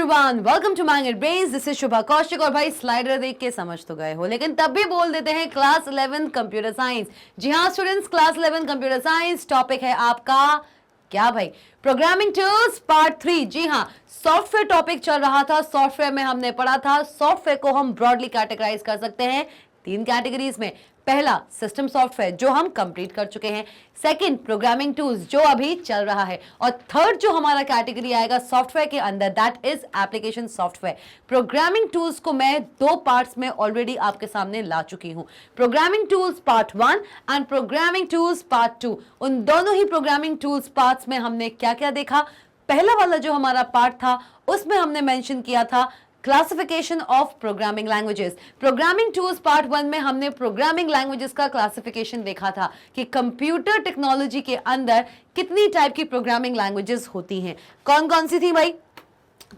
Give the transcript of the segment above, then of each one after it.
Everyone, welcome to magnet brains. This is Shubha Kaushik. और भाई slider देख के समझ तो गए हो, लेकिन तब भी बोल देते हैं क्लास 11 कंप्यूटर साइंस। जी हाँ students, class 11 computer science topic है आपका क्या भाई? Programming tools part 3। जी हाँ, सॉफ्टवेयर टॉपिक चल रहा था। सॉफ्टवेयर में हमने पढ़ा था, सॉफ्टवेयर को हम ब्रॉडली कैटेगराइज कर सकते हैं 3 कैटेगरीज में। पहला सिस्टम सॉफ्टवेयर जो हम कंप्लीट कर चुके हैं, सेकंड प्रोग्रामिंग टूल्स जो अभी चल रहा है, और थर्ड जो हमारा कैटेगरी आएगा सॉफ्टवेयर के अंदर, that is application software. Programming tools को मैं 2 पार्ट्स में ऑलरेडी आपके सामने ला चुकी हूं, programming tools part 1 and programming tools part 2। उन दोनों ही प्रोग्रामिंग टूल्स पार्ट्स में हमने क्या क्या देखा? पहला वाला जो हमारा पार्ट था उसमें हमने मेंशन किया था classification of programming languages. Programming tools part 1 में हमने प्रोग्रामिंग लैंग्वेजेस का क्लासिफिकेशन देखा था कि कंप्यूटर टेक्नोलॉजी के अंदर कितनी टाइप की प्रोग्रामिंग लैंग्वेजेस होती हैं। कौन कौन सी थी भाई?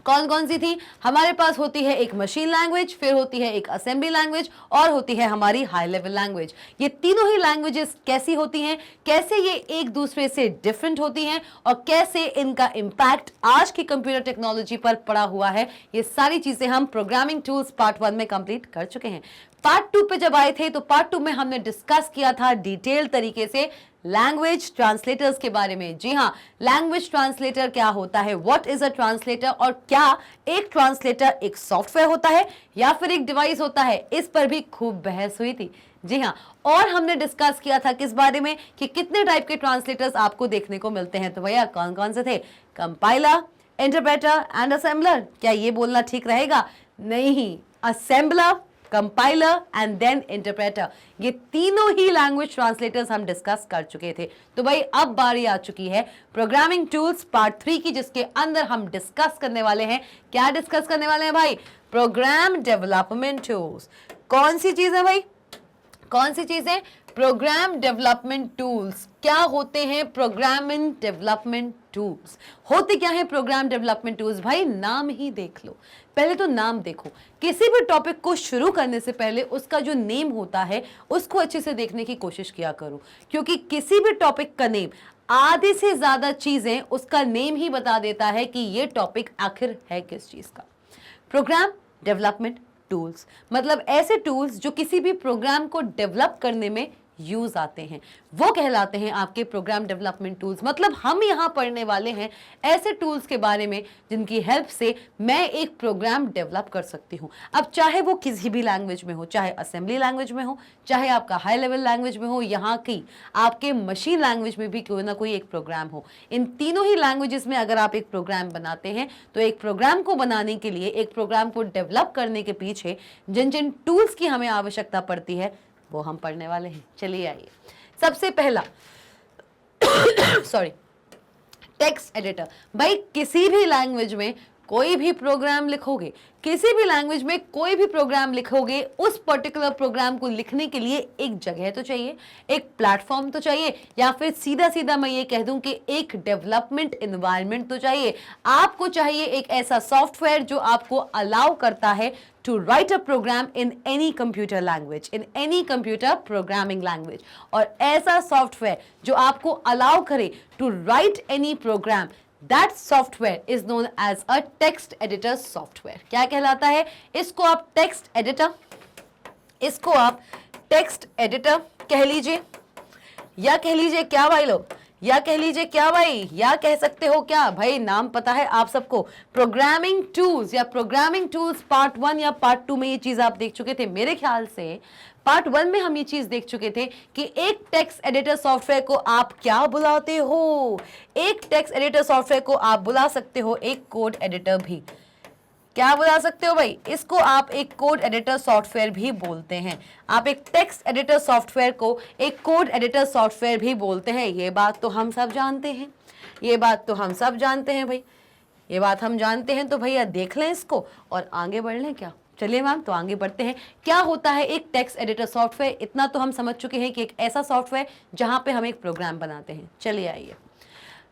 कौन कौन सी थी? हमारे पास होती है एक मशीन लैंग्वेज, फिर होती है एक असेंबली लैंग्वेज, और होती है हमारी हाई लेवल लैंग्वेज। ये तीनों ही लैंग्वेजेस कैसी होती हैं, कैसे ये एक दूसरे से डिफरेंट होती हैं, और कैसे इनका इंपैक्ट आज की कंप्यूटर टेक्नोलॉजी पर पड़ा हुआ है, ये सारी चीजें हम प्रोग्रामिंग टूल्स पार्ट 1 में कंप्लीट कर चुके हैं। पार्ट 2 पे जब आए थे तो पार्ट 2 में हमने डिस्कस किया था डिटेल तरीके से लैंग्वेज ट्रांसलेटर्स के बारे में। जी हाँ, लैंग्वेज ट्रांसलेटर क्या होता है, व्हाट इज अ ट्रांसलेटर, और क्या एक ट्रांसलेटर एक सॉफ्टवेयर होता है या फिर एक डिवाइस होता है, इस पर भी खूब बहस हुई थी। जी हाँ, और हमने डिस्कस किया था किस बारे में कि कितने टाइप के ट्रांसलेटर्स आपको देखने को मिलते हैं। तो भैया कौन कौन से थे? Compiler, interpreter and assembler. क्या ये बोलना ठीक रहेगा? नहीं, assembler, compiler and then interpreter, ये तीनों ही लैंग्वेज ट्रांसलेटर्स हम डिस्कस कर चुके थे। तो भाई अब बारी आ चुकी है प्रोग्रामिंग टूल्स पार्ट 3 की, जिसके अंदर हम डिस्कस करने वाले हैं। क्या डिस्कस करने वाले हैं भाई? Program development tools. कौन सी चीज है भाई? कौन सी चीज है? Program development tools. क्या होते हैं प्रोग्रामिंग डेवलपमेंट टूल्स? होते क्या है प्रोग्राम डेवलपमेंट टूल्स? भाई नाम ही देख लो, पहले तो नाम देखो। किसी भी टॉपिक को शुरू करने से पहले उसका जो नेम होता है उसको अच्छे से देखने की कोशिश किया करो, क्योंकि किसी भी टॉपिक का नेम, आधे से ज्यादा चीजें उसका नेम ही बता देता है कि ये टॉपिक आखिर है किस चीज का। प्रोग्राम डेवलपमेंट टूल्स मतलब ऐसे टूल्स जो किसी भी प्रोग्राम को डेवलप करने में यूज आते हैं, वो कहलाते हैं आपके प्रोग्राम डेवलपमेंट टूल्स। मतलब हम यहाँ पढ़ने वाले हैं ऐसे टूल्स के बारे में जिनकी हेल्प से मैं एक प्रोग्राम डेवलप कर सकती हूँ। अब चाहे वो किसी भी लैंग्वेज में हो, चाहे असेंबली लैंग्वेज में हो, चाहे आपका हाई लेवल लैंग्वेज में हो, यहाँ की आपके मशीन लैंग्वेज में भी कोई ना कोई एक प्रोग्राम हो। इन तीनों ही लैंग्वेजेस में अगर आप एक प्रोग्राम बनाते हैं तो एक प्रोग्राम को बनाने के लिए, एक प्रोग्राम को डेवलप करने के पीछे जिन जिन टूल्स की हमें आवश्यकता पड़ती है वो हम पढ़ने वाले हैं। चलिए आइए, सबसे पहला सॉरी, टेक्स्ट एडिटर। भाई किसी भी लैंग्वेज में कोई भी प्रोग्राम लिखोगे, किसी भी लैंग्वेज में कोई भी प्रोग्राम लिखोगे, उस पर्टिकुलर प्रोग्राम को लिखने के लिए एक जगह तो चाहिए, एक प्लेटफॉर्म तो चाहिए, या फिर सीधा सीधा मैं ये कह दूं कि एक डेवलपमेंट एनवायरनमेंट तो चाहिए। आपको चाहिए एक ऐसा सॉफ्टवेयर जो आपको अलाउ करता है to write a program in any computer language, in any computer programming language। और ऐसा सॉफ्टवेयर जो आपको अलाउ करे to write any program, that software is known as a text editor software। क्या कहलाता है? इसको आप टेक्स्ट एडिटर, इसको आप टेक्स्ट एडिटर कह लीजिए, या कह लीजिए क्या भाई लोग, या कह लीजिए क्या भाई, या कह सकते हो क्या भाई, नाम पता है आप सबको, प्रोग्रामिंग टूल्स या प्रोग्रामिंग टूल्स पार्ट 1 या पार्ट 2 में ये चीज आप देख चुके थे। मेरे ख्याल से पार्ट 1 में हम ये चीज देख चुके थे कि एक टेक्स्ट एडिटर सॉफ्टवेयर को आप क्या बुलाते हो? एक टेक्स्ट एडिटर सॉफ्टवेयर को आप बुला सकते हो एक कोड एडिटर भी। क्या बुला सकते हो भाई? इसको आप एक कोड एडिटर सॉफ्टवेयर भी बोलते हैं। आप एक टेक्स्ट एडिटर सॉफ्टवेयर को एक कोड एडिटर सॉफ्टवेयर भी बोलते हैं। ये बात तो हम सब जानते हैं, ये बात तो हम सब जानते हैं भाई, ये बात हम जानते हैं। तो भैया देख लें इसको और आगे बढ़ लें क्या? चलिए मैम, तो आगे बढ़ते हैं। क्या होता है एक टेक्स्ट एडिटर सॉफ्टवेयर? इतना तो हम समझ चुके हैं कि एक ऐसा सॉफ्टवेयर जहां पे हम एक प्रोग्राम बनाते हैं। चलिए आइए,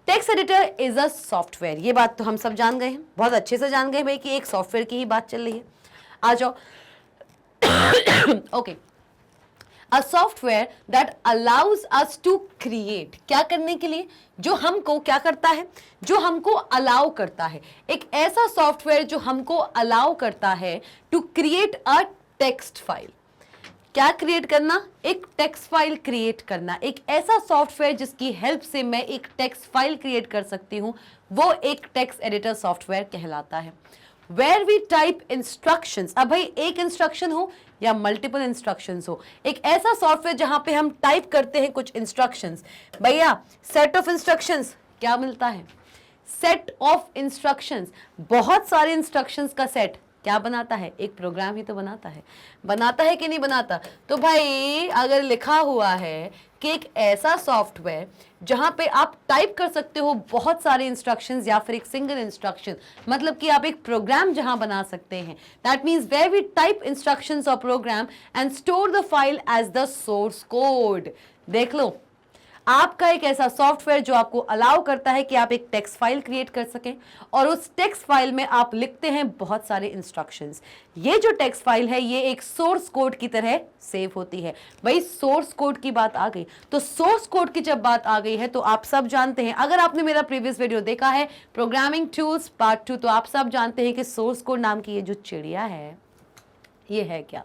text editor is a software, ये बात तो हम सब जान गए हैं, बहुत अच्छे से जान गए भाई कि एक सॉफ्टवेयर की ही बात चल रही है। आ जाओ okay a software that allows us to create, क्या करने के लिए, जो हमको क्या करता है, जो हमको अलाउ करता है, एक ऐसा सॉफ्टवेयर जो हमको अलाउ करता है to create a text file. क्या क्रिएट करना, एक टेक्स्ट फाइल क्रिएट करना, एक ऐसा सॉफ्टवेयर जिसकी हेल्प से मैं एक टेक्स्ट फाइल क्रिएट कर सकती हूं, वो एक टेक्स्ट एडिटर सॉफ्टवेयर कहलाता है। वेयर वी टाइप इंस्ट्रक्शंस, अब भाई एक इंस्ट्रक्शन हो या मल्टीपल इंस्ट्रक्शंस हो, एक ऐसा सॉफ्टवेयर जहां पे हम टाइप करते हैं कुछ इंस्ट्रक्शंस। भैया सेट ऑफ इंस्ट्रक्शंस क्या मिलता है, सेट ऑफ इंस्ट्रक्शंस, बहुत सारे इंस्ट्रक्शंस का सेट क्या बनाता है, एक प्रोग्राम ही तो बनाता है कि नहीं बनाता। तो भाई अगर लिखा हुआ है कि एक ऐसा सॉफ्टवेयर जहां पे आप टाइप कर सकते हो बहुत सारे इंस्ट्रक्शंस या फिर एक सिंगल इंस्ट्रक्शन, मतलब कि आप एक प्रोग्राम जहां बना सकते हैं, that means where we type instructions of program and store the file as the source code. देख लो, आपका एक ऐसा सॉफ्टवेयर जो आपको अलाउ करता है कि आप एक टेक्स्ट फाइल क्रिएट कर सकें और उस टेक्स्ट फाइल में आप लिखते हैं बहुत सारे इंस्ट्रक्शंस। ये जो टेक्स्ट फाइल है ये एक सोर्स कोड की तरह सेव होती है। भाई सोर्स कोड की बात आ गई तो सोर्स कोड की जब बात आ गई है तो आप सब जानते हैं, अगर आपने मेरा प्रीवियस वीडियो देखा है प्रोग्रामिंग टूल्स पार्ट 2, तो आप सब जानते हैं कि सोर्स कोड नाम की ये जो चिड़िया है ये है क्या,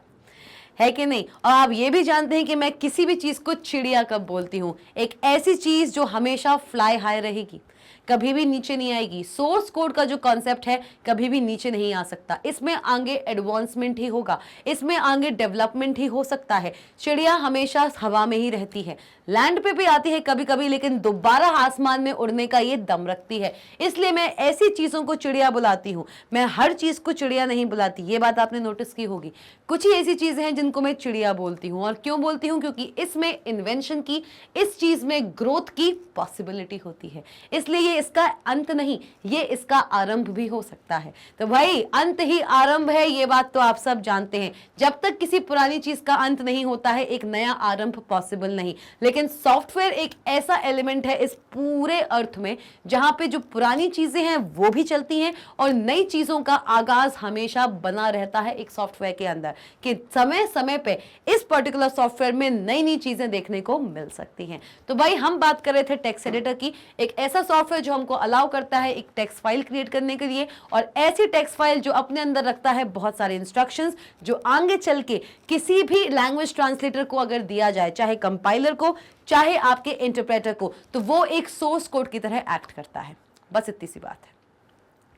है कि नहीं। और आप ये भी जानते हैं कि मैं किसी भी चीज को चिड़िया कब बोलती हूं, एक ऐसी चीज जो हमेशा फ्लाई हाई रहेगी, कभी भी नीचे नहीं आएगी। सोर्स कोड का जो कॉन्सेप्ट है कभी भी नीचे नहीं आ सकता, इसमें आगे एडवांसमेंट ही होगा, इसमें आगे डेवलपमेंट ही हो सकता है। चिड़िया हमेशा हवा में ही रहती है, लैंड पे भी आती है कभी कभी, लेकिन दोबारा आसमान में उड़ने का ये दम रखती है। इसलिए मैं ऐसी चीजों को चिड़िया बुलाती हूं, मैं हर चीज को चिड़िया नहीं बुलाती, ये बात आपने नोटिस की होगी। कुछ ही ऐसी चीजें हैं जिनको मैं चिड़िया बोलती हूं, और क्यों बोलती हूं, क्योंकि इसमें इन्वेंशन की, इस चीज में ग्रोथ की पॉसिबिलिटी होती है, इसलिए ये इसका अंत नहीं, ये इसका आरंभ भी हो सकता है। तो भाई अंत ही आरंभ है, ये बात तो आप सब जानते हैं। जब तक किसी पुरानी चीज का अंत नहीं होता है एक नया आरंभ पॉसिबल नहीं। लेकिन सॉफ्टवेयर एक ऐसा एलिमेंट है इस पूरे अर्थ में जहां पे जो पुरानी चीजें हैं वो भी चलती हैं और नई चीजों का आगाज हमेशा बना रहता है एक सॉफ्टवेयर के अंदर, कि समय समय पे इस पर्टिकुलर सॉफ्टवेयर में नई नई चीजें देखने को मिल सकती हैं। तो भाई हम बात कर रहे थे टेक्स्ट एडिटर की, एक ऐसा सॉफ्टवेयर जो हमको अलाउ करता है एक टेक्स्ट फाइल क्रिएट करने के लिए, और ऐसी टेक्स्ट फाइल जो अपने अंदर रखता है बहुत सारे इंस्ट्रक्शंस जो आगे चल के किसी भी लैंग्वेज ट्रांसलेटर को अगर दिया जाए, चाहे कंपाइलर को चाहे आपके इंटरप्रेटर को, तो वो एक सोर्स कोड की तरह एक्ट करता है। बस इतनी सी बात है,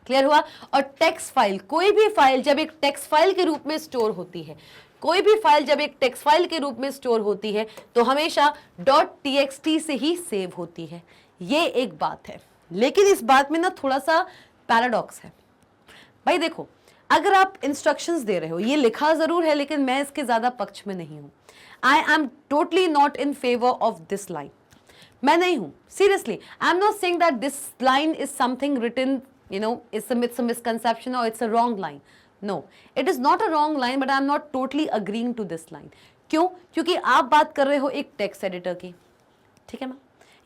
क्लियर हुआ। और टेक्स्ट फाइल, कोई भी फाइल जब एक टेक्स्ट फाइल के रूप में स्टोर होती है, कोई भी फाइल जब एक टेक्स्ट फाइल के रूप में स्टोर होती है तो हमेशा .txt से ही सेव होती है, ये एक बात है। लेकिन इस बात में ना थोड़ा सा पैराडॉक्स है। भाई देखो, अगर आप इंस्ट्रक्शंस दे रहे हो, ये लिखा जरूर है लेकिन मैं इसके ज्यादा पक्ष में नहीं हूं। I am totally not in favour of this line, मैं नहीं हूं, seriously. I am not saying that this line is something written, you know, it's a misconception or it's a wrong line. No, it is not a wrong line, but I am not totally agreeing to this line. क्यों? क्योंकि आप बात कर रहे हो एक text editor की, ठीक है ना,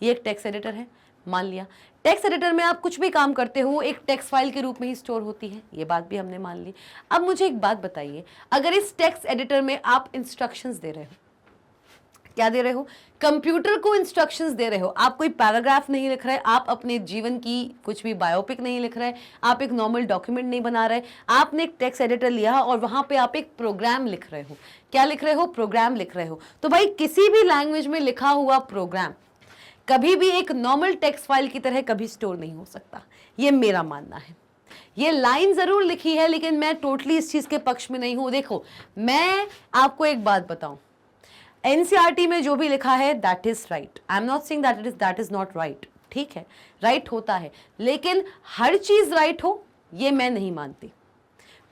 ये एक टेक्स्ट एडिटर है, मान लिया टेक्स्ट एडिटर में आप कुछ भी काम करते हो एक टेक्स्ट फाइल के रूप में ही स्टोर होती है, ये बात भी हमने मान ली। अब मुझे एक बात बताइए, अगर इस टेक्स्ट एडिटर में आप इंस्ट्रक्शंस दे रहे हो, क्या दे रहे हो, कंप्यूटर को इंस्ट्रक्शंस दे रहे हो, आप कोई पैराग्राफ नहीं लिख रहे, आप अपने जीवन की कुछ भी बायोपिक नहीं लिख रहे, आप एक नॉर्मल डॉक्यूमेंट नहीं बना रहे, आपने एक टेक्स्ट एडिटर लिया और वहां पे आप एक प्रोग्राम लिख रहे हो। क्या लिख रहे हो? प्रोग्राम लिख रहे हो। तो भाई किसी भी लैंग्वेज में लिखा हुआ प्रोग्राम कभी भी एक नॉर्मल टेक्स्ट फाइल की तरह कभी स्टोर नहीं हो सकता, ये मेरा मानना है। ये लाइन जरूर लिखी है लेकिन मैं टोटली इस चीज के पक्ष में नहीं हूं। देखो, मैं आपको एक बात बताऊं, एनसीईआरटी में जो भी लिखा है that is right, I am not saying that is not right, ठीक है, राइट होता है, लेकिन हर चीज राइट हो ये मैं नहीं मानती।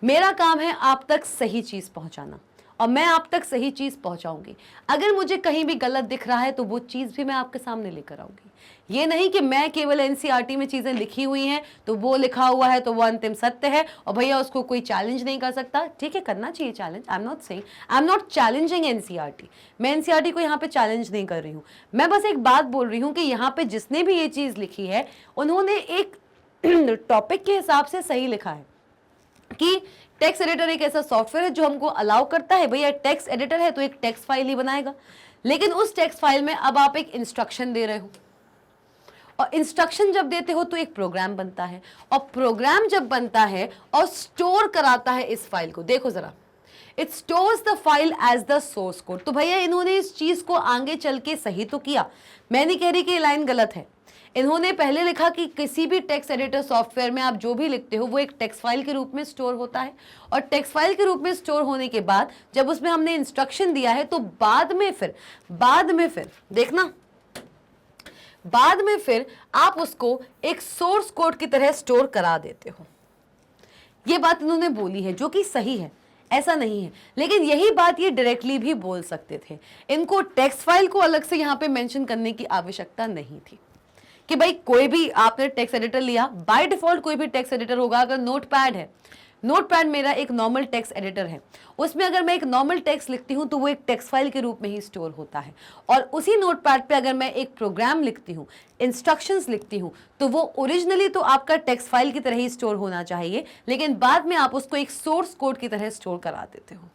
मेरा काम है आप तक सही चीज पहुंचाना और मैं आप तक सही चीज पहुंचाऊंगी। अगर मुझे कहीं भी गलत दिख रहा है तो वो चीज भी मैं आपके सामने लेकर आऊंगी। ये नहीं कि मैं केवल एनसीईआरटी में चीजें लिखी हुई हैं तो वो लिखा हुआ है तो वो अंतिम सत्य है और भैया उसको कोई चैलेंज नहीं कर सकता। ठीक है, करना चाहिए challenge, I am not challenging NCERT, मैं एनसीईआरटी को यहाँ पे चैलेंज नहीं कर रही हूँ। मैं बस एक बात बोल रही हूँ कि यहाँ पे जिसने भी ये चीज लिखी है उन्होंने एक टॉपिक के हिसाब से सही लिखा है। कि टेक्स्ट एडिटर एक ऐसा सॉफ्टवेयर है जो हमको अलाउ करता है, भैया टेक्स्ट एडिटर है तो एक टेक्स्ट फाइल ही बनाएगा, लेकिन उस टेक्स्ट फाइल में अब आप एक इंस्ट्रक्शन दे रहे हो, और इंस्ट्रक्शन जब देते हो तो एक प्रोग्राम बनता है, और प्रोग्राम जब बनता है और स्टोर कराता है इस फाइल को, देखो जरा, it stores the file as the source code. तो भैया इन्होंने इस चीज को आगे चल के सही तो किया, मैं नहीं कह रही कि ये लाइन गलत है। इन्होंने पहले लिखा कि किसी भी टेक्स्ट एडिटर सॉफ्टवेयर में आप जो भी लिखते हो वो एक टेक्स्ट फाइल के रूप में स्टोर होता है, और टेक्स्ट फाइल के रूप में स्टोर होने के बाद जब उसमें हमने इंस्ट्रक्शन दिया है तो बाद में फिर देखना, बाद में फिर आप उसको एक सोर्स कोड की तरह स्टोर करा देते हो। ये बात इन्होंने बोली है जो कि सही है, ऐसा नहीं है, लेकिन यही बात ये डायरेक्टली भी बोल सकते थे। इनको टेक्स्ट फाइल को अलग से यहाँ पे मेंशन करने की आवश्यकता नहीं थी कि भाई कोई भी आपने टेक्स्ट एडिटर लिया, बाय डिफॉल्ट कोई भी टेक्स्ट एडिटर होगा, अगर नोटपैड है, नोटपैड मेरा एक नॉर्मल टेक्स्ट एडिटर है, उसमें अगर मैं एक नॉर्मल टेक्स्ट लिखती हूं तो वो एक टेक्स्ट फाइल के रूप में ही स्टोर होता है, और उसी नोटपैड पे अगर मैं एक प्रोग्राम लिखती हूं, इंस्ट्रक्शंस लिखती हूं, तो वो ओरिजिनली तो आपका टेक्स्ट फाइल की तरह ही स्टोर होना चाहिए, लेकिन बाद में आप उसको एक सोर्स कोड की तरह स्टोर करा देते हो।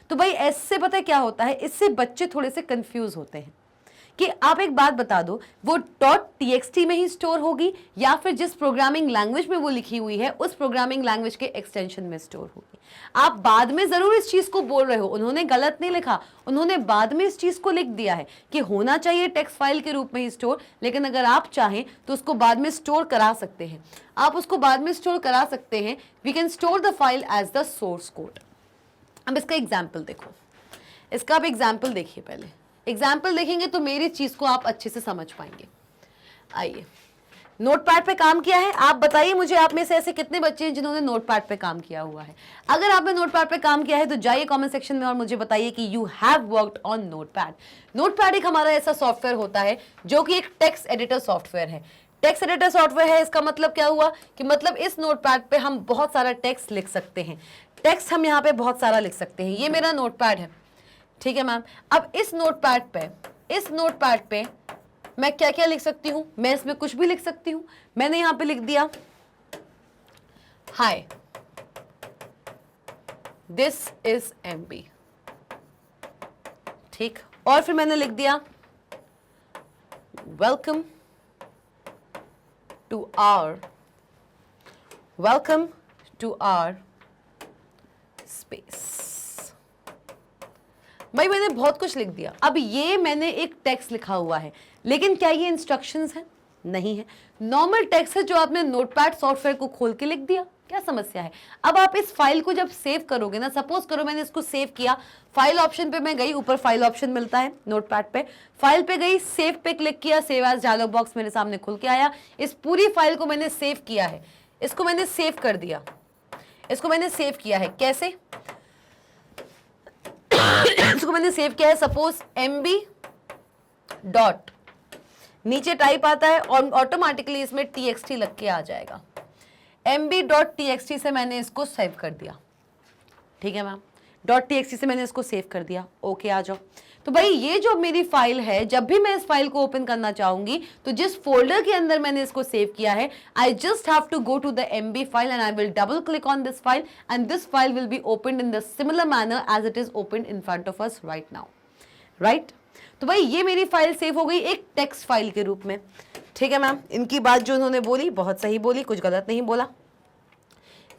तो भाई ऐसे पता है क्या होता है, इससे बच्चे थोड़े से कंफ्यूज होते हैं कि आप एक बात बता दो, वो .txt में ही स्टोर होगी या फिर जिस प्रोग्रामिंग लैंग्वेज में वो लिखी हुई है उस प्रोग्रामिंग लैंग्वेज के एक्सटेंशन में स्टोर होगी। आप बाद में जरूर इस चीज को बोल रहे हो, उन्होंने गलत नहीं लिखा, उन्होंने बाद में इस चीज को लिख दिया है कि होना चाहिए टेक्स्ट फाइल के रूप में ही स्टोर, लेकिन अगर आप चाहें तो उसको बाद में स्टोर करा सकते हैं, आप उसको बाद में स्टोर करा सकते हैं। We can store the file as the source code. अब इसका एग्जाम्पल देखो, इसका आप एग्जाम्पल देखिए, पहले एग्जाम्पल देखेंगे तो मेरी चीज को आप अच्छे से समझ पाएंगे। आइए, नोटपैड पे काम किया है, आप बताइए मुझे आप में से ऐसे कितने बच्चे हैं जिन्होंने नोटपैड पे काम किया हुआ है। अगर आपने नोटपैड पे काम किया है तो जाइए कमेंट सेक्शन में और मुझे बताइए कि you have worked on notepad. Notepad एक हमारा ऐसा सॉफ्टवेयर होता है जो कि एक टेक्स्ट एडिटर सॉफ्टवेयर है। टेक्स्ट एडिटर सॉफ्टवेयर है, इसका मतलब क्या हुआ कि मतलब इस नोटपैड पे हम बहुत सारा टेक्स्ट लिख सकते हैं, टेक्स्ट हम यहाँ पे बहुत सारा लिख सकते हैं। ये मेरा नोटपैड है, ठीक है मैम। अब इस नोटपैड पे मैं क्या क्या लिख सकती हूं, मैं इसमें कुछ भी लिख सकती हूं। मैंने यहां पे लिख दिया हाय दिस इज MB, ठीक, और फिर मैंने लिख दिया वेलकम टू आवर स्पेस। भाई मैंने बहुत कुछ लिख दिया। अब ये मैंने एक टेक्स्ट लिखा हुआ है, लेकिन क्या ये इंस्ट्रक्शंस है? नहीं है, नॉर्मल टेक्स्ट है जो आपने नोटपैड सॉफ्टवेयर को खोल के लिख दिया। क्या समस्या है? अब आप इस फाइल को जब सेव करोगे ना, सपोज करो मैंने इसको सेव किया, फाइल ऑप्शन पे मैं गई, ऊपर फाइल ऑप्शन मिलता है नोटपैड पे, फाइल पे गई, सेव पे क्लिक किया, सेव एज डायलॉग बॉक्स मेरे सामने खुल के आया। इस पूरी फाइल को मैंने सेव किया है, इसको मैंने सेव कर दिया, इसको मैंने सेव किया है। कैसे? इसको मैंने सेव किया है, सपोज MB डॉट, नीचे टाइप आता है और ऑटोमेटिकली इसमें TXT लग के आ जाएगा। MB.txt से मैंने इसको सेव कर दिया, ठीक है मैम, .txt से मैंने इसको सेव कर दिया। ओके, आ जाओ। तो भाई ये जो मेरी फाइल है, जब भी मैं इस फाइल को ओपन करना चाहूंगी तो जिस फोल्डर के अंदर मैंने इसको सेव किया है, I just have to go to the MB file and I will double click on this file and this file will be opened in the similar manner as it is opened in front of us right now, right. तो भाई ये मेरी file save हो गई एक text file के रूप में, ठीक है मैम। इनकी बात जो उन्होंने बोली बहुत सही बोली, कुछ गलत नहीं बोला।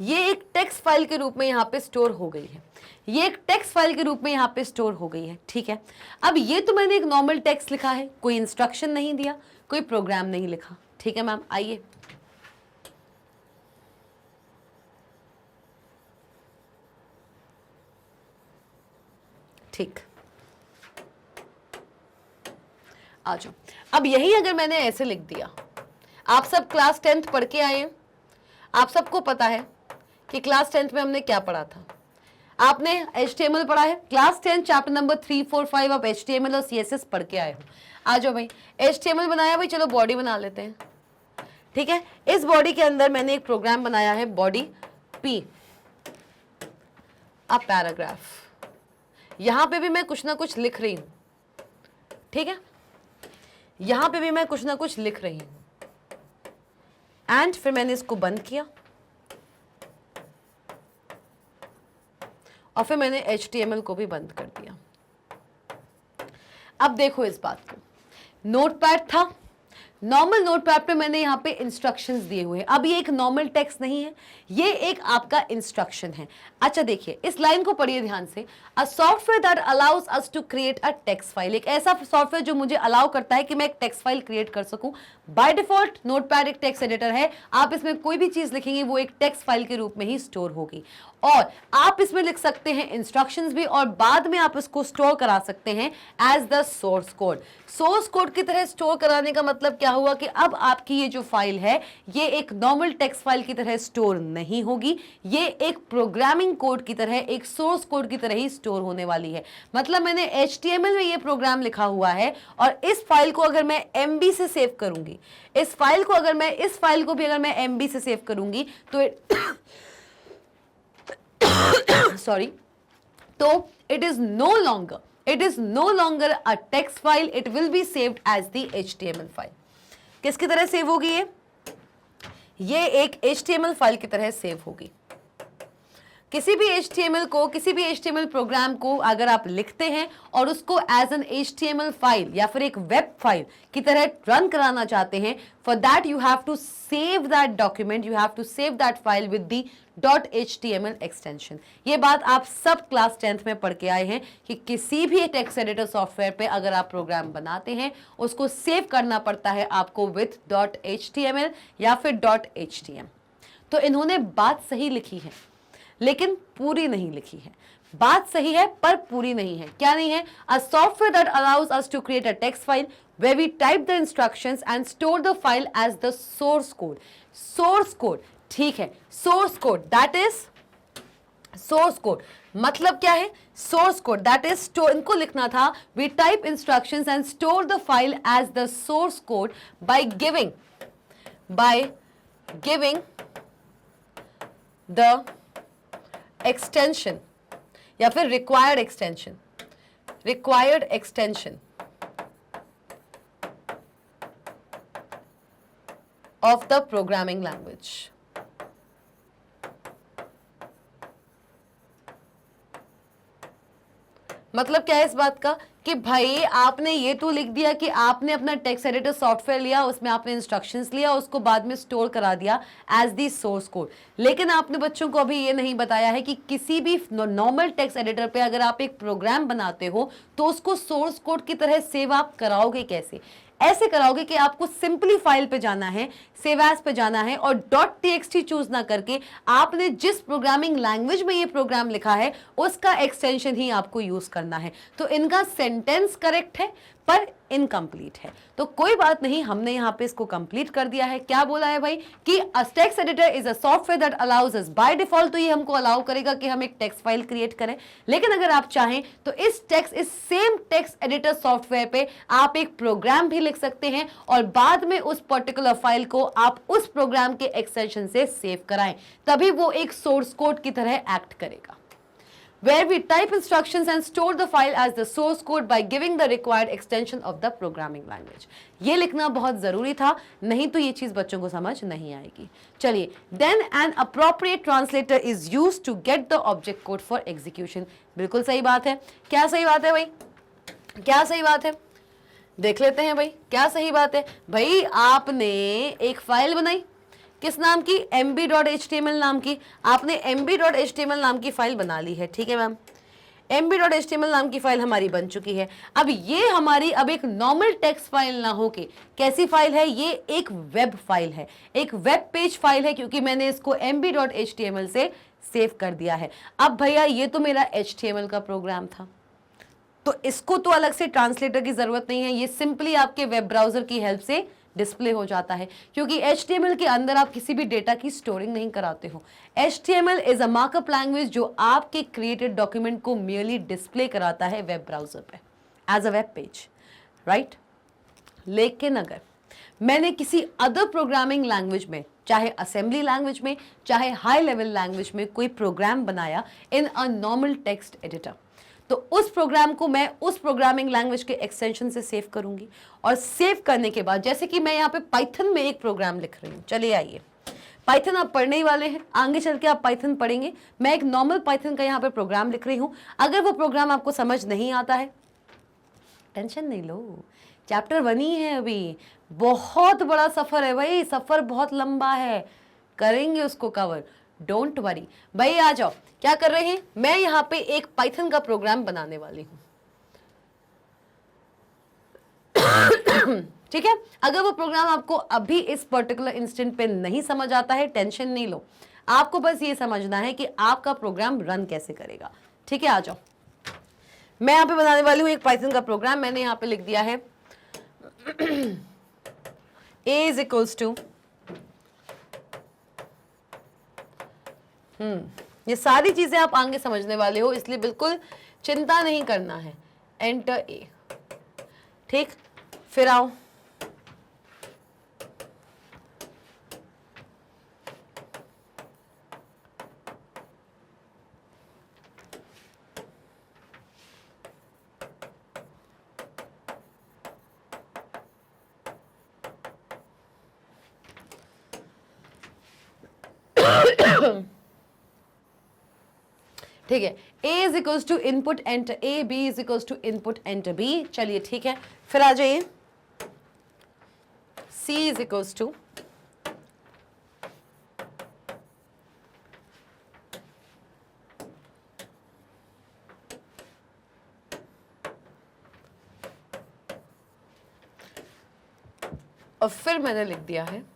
ये एक टेक्स्ट फाइल के रूप में यहाँ पे स्टोर हो गई है, ये एक टेक्स्ट फाइल के रूप में यहाँ पे स्टोर हो गई है, ठीक है। अब ये तो मैंने एक नॉर्मल टेक्स्ट लिखा है, कोई इंस्ट्रक्शन नहीं दिया, कोई प्रोग्राम नहीं लिखा, ठीक है मैम। आइए, ठीक, आ जाओ। अब यही अगर मैंने ऐसे लिख दिया, आप सब क्लास 10th पढ़ के आए, आप सबको पता है कि क्लास 10th में हमने क्या पढ़ा था। आपने HTML पढ़ा है, क्लास 10 चैप्टर नंबर 3, 4, 5 आप HTML और CSS पढ़ के आए हो। आ जाओ भाई, HTML बनाया भाई, चलो बॉडी बना लेते हैं, ठीक है। इस बॉडी के अंदर मैंने एक प्रोग्राम बनाया है, बॉडी P अ पैराग्राफ। यहां पे भी मैं कुछ ना कुछ लिख रही हूं, ठीक है, यहां पे भी मैं कुछ ना कुछ लिख रही हूं। एंड फिर मैंने इसको बंद किया, और फिर मैंने HTML को भी बंद कर दिया। अब देखो इस बात को, नोटपैड था, नॉर्मल नोटपैड पे मैंने यहाँ पे इंस्ट्रक्शंस दिए हुए हैं। अब ये एक नॉर्मल टेक्स्ट नहीं है, ये एक आपका इंस्ट्रक्शन है। अच्छा देखिए, इस लाइन को पढ़िए ध्यान से। A software that allows us to create a text file, एक ऐसा सॉफ्टवेयर जो मुझे अलाउ करता है कि मैं एक टेक्स्ट फाइल क्रिएट कर सकूं। बाय डिफॉल्ट नोटपैड एक टेक्स्ट एडिटर है, आप इसमें कोई भी चीज लिखेंगे वो एक टेक्स्ट फाइल के रूप में ही स्टोर होगी, और आप इसमें लिख सकते हैं इंस्ट्रक्शंस भी, और बाद में आप इसको स्टोर करा सकते हैं as the source code. Source code की तरह स्टोर कराने का मतलब क्या हुआ कि अब आपकी ये जो फाइल है ये एक नॉर्मल टेक्स्ट फाइल की तरह स्टोर नहीं होगी, ये एक प्रोग्रामिंग कोड की तरह, एक सोर्स कोड की तरह ही स्टोर होने वाली है। मतलब मैंने HTML में ये प्रोग्राम लिखा हुआ है, और इस फाइल को अगर मैं MB से सेव करूंगी, इस फाइल को अगर मैं, इस फाइल को भी अगर मैं MB से सेव करूंगी तो सॉरी, तो it is no longer a text file, it will be saved as the HTML file। किसकी तरह सेव होगी ये एक HTML फाइल की तरह सेव होगी। किसी भी HTML प्रोग्राम को अगर आप लिखते हैं और उसको एज एन HTML फाइल या फिर एक वेब फाइल की तरह रन कराना चाहते हैं, for that you have to save that document, you have to save that file with the .html extension. ये बात आप सब क्लास 10th में पढ़ के आए हैं कि किसी भी टेक्स्ट एडिटर सॉफ्टवेयर पे अगर आप प्रोग्राम बनाते हैं उसको सेव करना पड़ता है आपको विथ .html या फिर .htm। तो इन्होंने बात सही लिखी है लेकिन पूरी नहीं लिखी है। बात सही है पर पूरी नहीं है। क्या नहीं है? A software that allows us to create a text file where we type the instructions and store the file as the source code। source code, ठीक है, source code that is source code मतलब क्या है? source code that is store, इनको लिखना था we type instructions and store the file as the source code by giving the extension या फिर required extension of the programming language। मतलब क्या है इस बात का कि भाई आपने ये तो लिख दिया कि आपने अपना टेक्स्ट एडिटर सॉफ्टवेयर लिया, उसमें आपने इंस्ट्रक्शंस लिया, उसको बाद में स्टोर करा दिया एज दी सोर्स कोड, लेकिन आपने बच्चों को अभी ये नहीं बताया है कि किसी भी नॉर्मल टेक्स्ट एडिटर पे अगर आप एक प्रोग्राम बनाते हो तो उसको सोर्स कोड की तरह सेव आप कराओगे कैसे? ऐसे कराओगे कि आपको सिंपली फाइल पे जाना है, सेव एज पे जाना है, और .txt चूज ना करके आपने जिस प्रोग्रामिंग लैंग्वेज में ये प्रोग्राम लिखा है उसका एक्सटेंशन ही आपको यूज करना है। तो इनका सेंटेंस करेक्ट है पर इनकम्प्लीट है, तो कोई बात नहीं, हमने यहाँ पे इसको कंप्लीट कर दिया है। क्या बोला है भाई कि a text editor is a software that allows us, by default तो ये हमको अलाउ करेगा कि हम एक टेक्स्ट फाइल क्रिएट करें, लेकिन अगर आप चाहें तो इस सेम टेक्स्ट एडिटर सॉफ्टवेयर पे आप एक प्रोग्राम भी लिख सकते हैं और बाद में उस पर्टिकुलर फाइल को आप उस प्रोग्राम के एक्सटेंशन से सेव कराएं, तभी वो एक सोर्स कोड की तरह एक्ट करेगा। Where we type instructions and store the file as the source code by giving the required extension of the programming language। ये लिखना बहुत जरूरी था, नहीं तो ये चीज बच्चों को समझ नहीं आएगी। चलिए, then an appropriate translator is used to get the object code for execution। बिल्कुल सही बात है। क्या सही बात है भाई? क्या सही बात है? देख लेते हैं भाई क्या सही बात है। भाई आपने एक फाइल बनाई, किस नाम की? mb.html नाम की। आपने mb.html नाम की फाइल बना ली है, ठीक है मैम, mb.html नाम की फाइल हमारी बन चुकी है। अब ये हमारी अब एक नॉर्मल टेक्स्ट फाइल ना हो के कैसी फाइल है? ये एक वेब फाइल है, एक वेब पेज फाइल है, क्योंकि मैंने इसको mb.html से सेव कर दिया है। अब भैया ये तो मेरा HTML का प्रोग्राम था, तो इसको तो अलग से ट्रांसलेटर की जरूरत नहीं है, ये सिंपली आपके वेब ब्राउजर की हेल्प से डिस्प्ले हो जाता है, क्योंकि HTML के अंदर आप किसी भी डेटा की स्टोरिंग नहीं कराते हो। HTML is a markup language जो आपके क्रिएटेड डॉक्यूमेंट को मियरली डिस्प्ले कराता है वेब ब्राउजर पे as a web page, right. लेकिन अगर मैंने किसी अदर प्रोग्रामिंग लैंग्वेज में, चाहे असेंबली लैंग्वेज में, चाहे हाई लेवल लैंग्वेज में कोई प्रोग्राम बनाया इन अ नॉर्मल टेक्स्ट एडिटर, तो उस प्रोग्राम को मैं उस प्रोग्रामिंग लैंग्वेज के एक्सटेंशन से सेव करूंगी, और सेव करने के बाद, जैसे कि मैं यहाँ पे पाइथन में एक प्रोग्राम लिख रही हूँ, चलिए आइए, पाइथन आप पढ़ने ही वाले हैं, आगे चल के आप पाइथन पढ़ेंगे। मैं एक नॉर्मल पाइथन का यहाँ पे प्रोग्राम लिख रही हूँ। अगर वो प्रोग्राम आपको समझ नहीं आता है, टेंशन नहीं लो, चैप्टर 1 ही है अभी, बहुत बड़ा सफर है भाई, सफर बहुत लंबा है, करेंगे उसको कवर, डोंट वरी भाई। आ जाओ, क्या कर रहे हैं, मैं यहाँ पे एक पाइथन का प्रोग्राम बनाने वाली हूँ, ठीक है। अगर वो प्रोग्राम आपको अभी इस पर्टिकुलर इंस्टेंट पे नहीं समझ आता है, टेंशन नहीं लो, आपको बस ये समझना है कि आपका प्रोग्राम रन कैसे करेगा, ठीक है। आ जाओ, मैं यहाँ पे बनाने वाली हूँ एक पाइथन का प्रोग्राम। मैंने यहाँ पे लिख दिया है a इज इक्वल्स टू, ये सारी चीजें आप आगे समझने वाले हो, इसलिए बिल्कुल चिंता नहीं करना है। एंटर ए, ठीक, फिर आओ, ठीक है। a is equals to input enter a, b is equals to input enter b। चलिए ठीक है, फिर आ जाइए, c इज इक्वल्स टू, और फिर मैंने लिख दिया है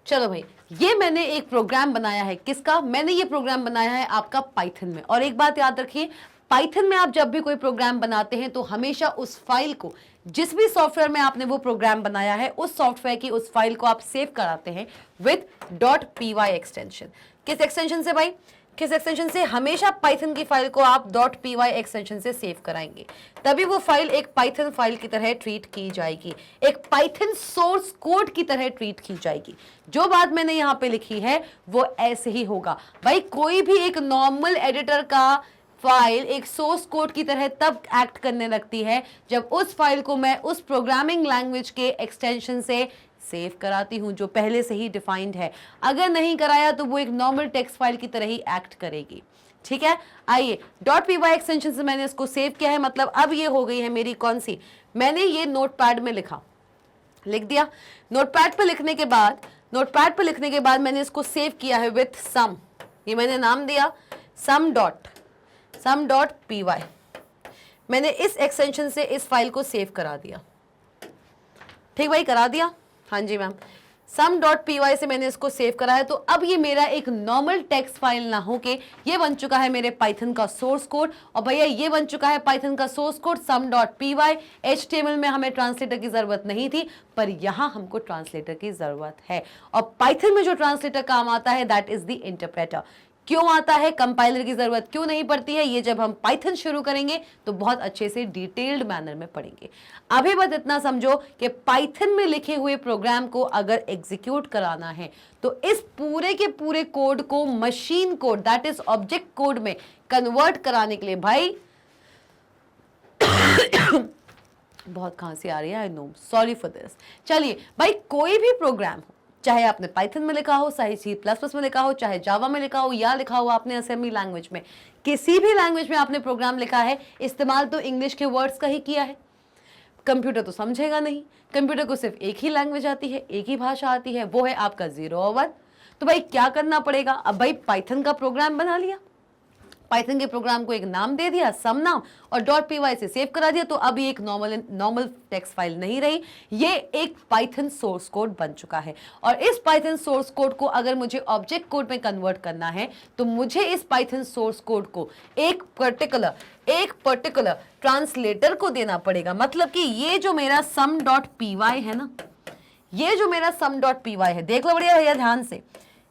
चलो भाई, ये मैंने एक प्रोग्राम बनाया है, किसका, मैंने ये प्रोग्राम बनाया है आपका पाइथन में। और एक बात याद रखिए, पाइथन में आप जब भी कोई प्रोग्राम बनाते हैं तो हमेशा उस फाइल को, जिस भी सॉफ्टवेयर में आपने वो प्रोग्राम बनाया है, उस सॉफ्टवेयर की उस फाइल को आप सेव कराते हैं विद .py एक्सटेंशन। किस एक्सटेंशन से भाई, किस एक्सटेंशन से, हमेशा पाइथन की फाइल को आप .py एक्सटेंशन से सेव कराएंगे, तभी वो फाइल एक पाइथन फाइल की तरह ट्रीट की जाएगी, एक पाइथन सोर्स कोड की तरह ट्रीट की जाएगी। जो बात मैंने यहाँ पे लिखी है वो ऐसे ही होगा भाई। कोई भी एक नॉर्मल एडिटर का फाइल एक सोर्स कोड की तरह तब एक्ट करने लगती है जब उस फाइल को मैं उस प्रोग्रामिंग लैंग्वेज के एक्सटेंशन से सेव कराती हूं जो पहले से ही डिफाइंड है। अगर नहीं कराया तो वो एक नॉर्मल टेक्स्ट फाइल की तरह ही एक्ट करेगी, ठीक है। आइए, .py एक्सटेंशन से मैंने इसको सेव किया है, मतलब अब ये हो गई है मेरी कौन सी, मैंने ये नोटपैड में लिखा, लिख दिया। नोटपैड पे लिखने के बाद, नोटपैड पे लिखने के बाद मैंने इसको सेव किया है विथ सम, ये मैंने नाम दिया सम डॉट py। मैंने इस एक्सटेंशन से इस फाइल को सेव करा दिया, ठीक भाई, करा दिया, हाँ जी मैम। sum.py से मैंने इसको सेव करा है, तो अब ये मेरा एक नॉर्मल टेक्स्ट फाइल ना हो के ये बन चुका है मेरे पाइथन का सोर्स कोड। और भैया ये बन चुका है पाइथन का सोर्स कोड sum.py। HTML में हमें ट्रांसलेटर की जरूरत नहीं थी, पर यहाँ हमको ट्रांसलेटर की जरूरत है। और पाइथन में जो ट्रांसलेटर काम आता है दैट इज द इंटरप्रेटर। क्यों आता है, कंपाइलर की जरूरत क्यों नहीं पड़ती है, ये जब हम पाइथन शुरू करेंगे तो बहुत अच्छे से डिटेल्ड मैनर में पढ़ेंगे। अभी बस इतना समझो कि पाइथन में लिखे हुए प्रोग्राम को अगर एग्जीक्यूट कराना है तो इस पूरे के पूरे कोड को machine code that is object code में कन्वर्ट कराने के लिए भाई बहुत खांसी आ रही है, I know, sorry for this. चलिए भाई, कोई भी प्रोग्राम हो, चाहे आपने पाइथन में लिखा हो, चाहे C++ में लिखा हो, चाहे जावा में लिखा हो, या लिखा हो आपने असेंबली लैंग्वेज में, किसी भी लैंग्वेज में आपने प्रोग्राम लिखा है, इस्तेमाल तो इंग्लिश के वर्ड्स का ही किया है। कंप्यूटर तो समझेगा नहीं, कंप्यूटर को सिर्फ एक ही लैंग्वेज आती है, एक ही भाषा आती है, वो है आपका 0 और 1। तो भाई क्या करना पड़ेगा, अब भाई पाइथन का प्रोग्राम बना लिया, पाइथन के प्रोग्राम को एक नाम दे दिया, सम नाम, और .py से सेव करा दिया, तो अब ये एक नॉर्मल टेक्स्ट फाइल नहीं रही, ये एक पाइथन सोर्स कोड बन चुका है। और इस पाइथन सोर्स कोड को अगर मुझे ऑब्जेक्ट कोड में कन्वर्ट करना है तो मुझे इस पाइथन सोर्स कोड को एक पर्टिकुलर ट्रांसलेटर को देना पड़ेगा। मतलब कि ये जो मेरा sum.py है ना, ये जो मेरा sum.py है, देख लो बढ़िया भैया,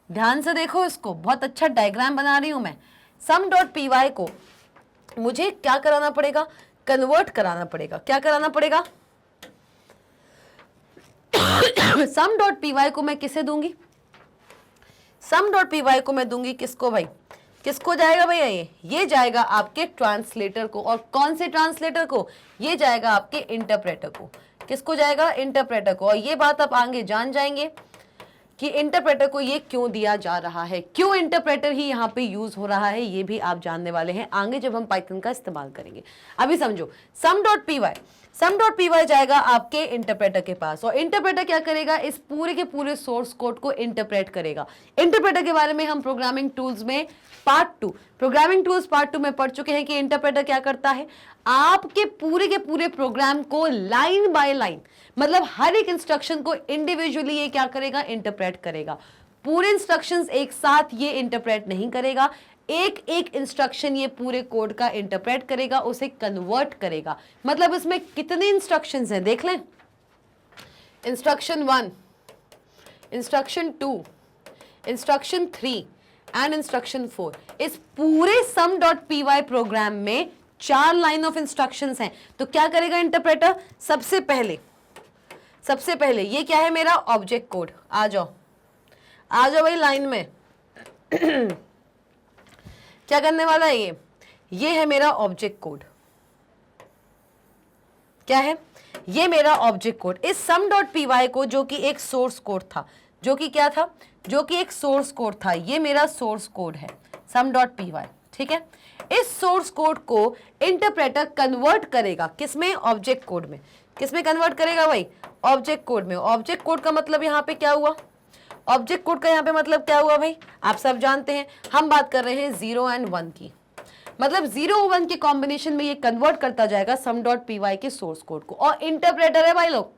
ध्यान से देखो इसको, बहुत अच्छा डायग्राम बना रही हूं मैं। sum.py को मुझे क्या कराना पड़ेगा, कन्वर्ट कराना पड़ेगा। क्या कराना पड़ेगा, sum.py को मैं किसे दूंगी, sum.py को मैं दूंगी किसको भाई, किसको जाएगा भैया, ये जाएगा आपके ट्रांसलेटर को। और कौन से ट्रांसलेटर को, ये जाएगा आपके इंटरप्रेटर को। किसको जाएगा? इंटरप्रेटर को। और ये बात आप आगे जान जाएंगे कि इंटरप्रेटर को ये क्यों दिया जा रहा है, क्यों इंटरप्रेटर ही यहाँ पे यूज हो रहा है, ये भी आप जानने वाले हैं आगे जब हम पाइथन का इस्तेमाल करेंगे। अभी समझो, sum.py जाएगा आपके इंटरप्रेटर के पास, और इंटरप्रेटर क्या करेगा? इस पूरे के पूरे सोर्स कोड को इंटरप्रेट करेगा। इंटरप्रेटर के बारे में हम प्रोग्रामिंग टूल्स में प्रोग्रामिंग टूल्स पार्ट 2 में पढ़ चुके हैं कि इंटरप्रेटर क्या करता है, आपके पूरे के पूरे प्रोग्राम को लाइन बाय लाइन, मतलब हर एक इंस्ट्रक्शन को इंडिविजुअली ये क्या करेगा? इंटरप्रेट करेगा। पूरे इंस्ट्रक्शंस एक साथ ये इंटरप्रेट नहीं करेगा, एक एक इंस्ट्रक्शन ये पूरे कोड का इंटरप्रेट करेगा, उसे कन्वर्ट करेगा। मतलब इसमें कितने इंस्ट्रक्शंस हैं देख लें, instruction 1, instruction 2, instruction 3 and instruction 4। इस पूरे sum.py प्रोग्राम में 4 लाइन ऑफ इंस्ट्रक्शंस हैं। तो क्या करेगा इंटरप्रेटर? सबसे पहले ये क्या है? मेरा ऑब्जेक्ट कोड। आ जाओ भाई लाइन में। क्या करने वाला है ये है मेरा ऑब्जेक्ट कोड। क्या है? ये मेरा ऑब्जेक्ट कोड। इस sum.py को, जो कि एक सोर्स कोड था, जो कि क्या था? जो कि एक सोर्स कोड था, ये मेरा सोर्स कोड है sum.py, ठीक है। इस सोर्स कोड को इंटरप्रेटर कन्वर्ट करेगा किसमें? ऑब्जेक्ट कोड में। किसमें कन्वर्ट करेगा भाई? ऑब्जेक्ट कोड में। ऑब्जेक्ट कोड का मतलब यहाँ पे क्या हुआ? ऑब्जेक्ट कोड का यहाँ पे मतलब क्या हुआ भाई? आप सब जानते हैं, हम बात कर रहे हैं 0 एंड 1 की। मतलब 0 और 1 के कॉम्बिनेशन में ये कन्वर्ट करता जाएगा sum.py के सोर्स कोड को। और इंटरप्रेटर है भाई लोग,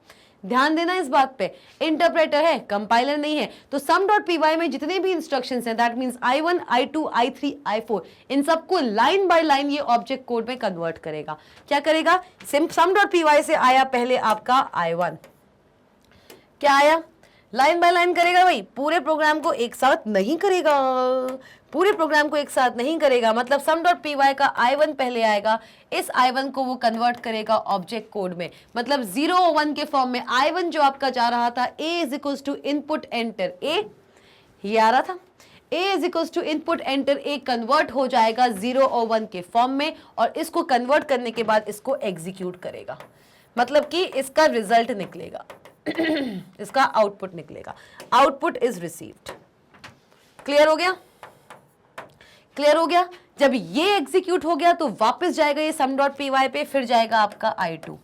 ध्यान देना इस बात पे, इंटरप्रेटर है, कंपाइलर नहीं है। तो sum.py में जितने भी इंस्ट्रक्शंस हैं, that means I1, I2, I3, I4, इन सबको लाइन बाय लाइन ये ऑब्जेक्ट कोड में कन्वर्ट करेगा। क्या करेगा? sum.py से आया पहले आपका I1, क्या आया? लाइन बाय लाइन करेगा भाई, पूरे प्रोग्राम को एक साथ नहीं करेगा, मतलब sum.py का I1 पहले आएगा, इस I1 को वो कन्वर्ट करेगा ऑब्जेक्ट कोड में। मतलब 0 और 1 के फॉर्म में I1 जो आपका जा रहा था, A is equals to input enter A, ये आ रहा था, A is equals to input enter A convert हो जाएगा 0 और 1 के फॉर्म में, और इसको कन्वर्ट करने के बाद इसको एग्जीक्यूट करेगा। मतलब कि इसका रिजल्ट निकलेगा इसका आउटपुट निकलेगा, आउटपुट इज रिसीव्ड। क्लियर हो गया? जब ये एग्जीक्यूट हो गया तो वापस जाएगा ये sum.py पे, फिर जाएगा आपका I2।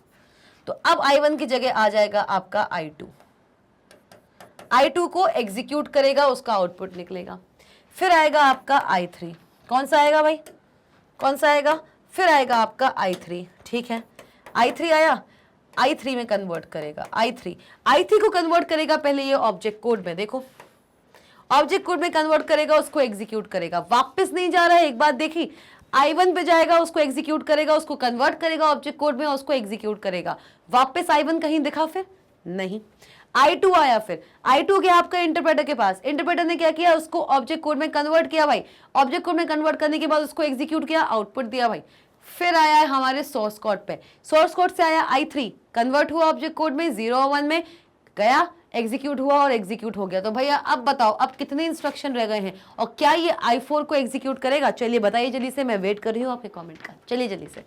तो अब I1 की जगह आ जाएगा आपका I2 को एग्जीक्यूट करेगा, उसका आउटपुट निकलेगा। फिर आएगा आपका I3, कौन सा आएगा? फिर आएगा आपका I3, ठीक है। I3 आया, I3 में कन्वर्ट करेगा, I3 को कन्वर्ट करेगा पहले ये ऑब्जेक्ट कोड में। देखो, ऑब्जेक्ट कोड में कन्वर्ट करेगा, उसको एग्जीक्यूट करेगा, वापस नहीं जा रहा है। एक बात देखी, I1 पे जाएगा, उसको एग्जीक्यूट करेगा, उसको कन्वर्ट करेगा ऑब्जेक्ट कोड में, उसको एग्जीक्यूट करेगा, वापस I1 कहीं दिखा? फिर नहीं। I2 आया, फिर I2 गया आपका इंटरप्रेटर के पास। इंटरप्रेटर ने क्या किया? उसको ऑब्जेक्ट कोड में कन्वर्ट किया भाई, ऑब्जेक्ट कोड में कन्वर्ट करने के बाद उसको एग्जीक्यूट किया, आउटपुट दिया भाई। फिर आया है हमारे सोर्स कोड पे, सोर्स कोड से आया I3, कन्वर्ट हुआ ऑब्जेक्ट कोड में, 0 और 1 में गया, एग्जीक्यूट हुआ और एग्जीक्यूट हो गया। तो भैया अब बताओ, अब कितने इंस्ट्रक्शन रह गए हैं और क्या ये I4 को एग्जीक्यूट करेगा? चलिए बताइए जल्दी से, मैं वेट कर रही हूँ आपके कमेंट का। चलिए जल्दी से।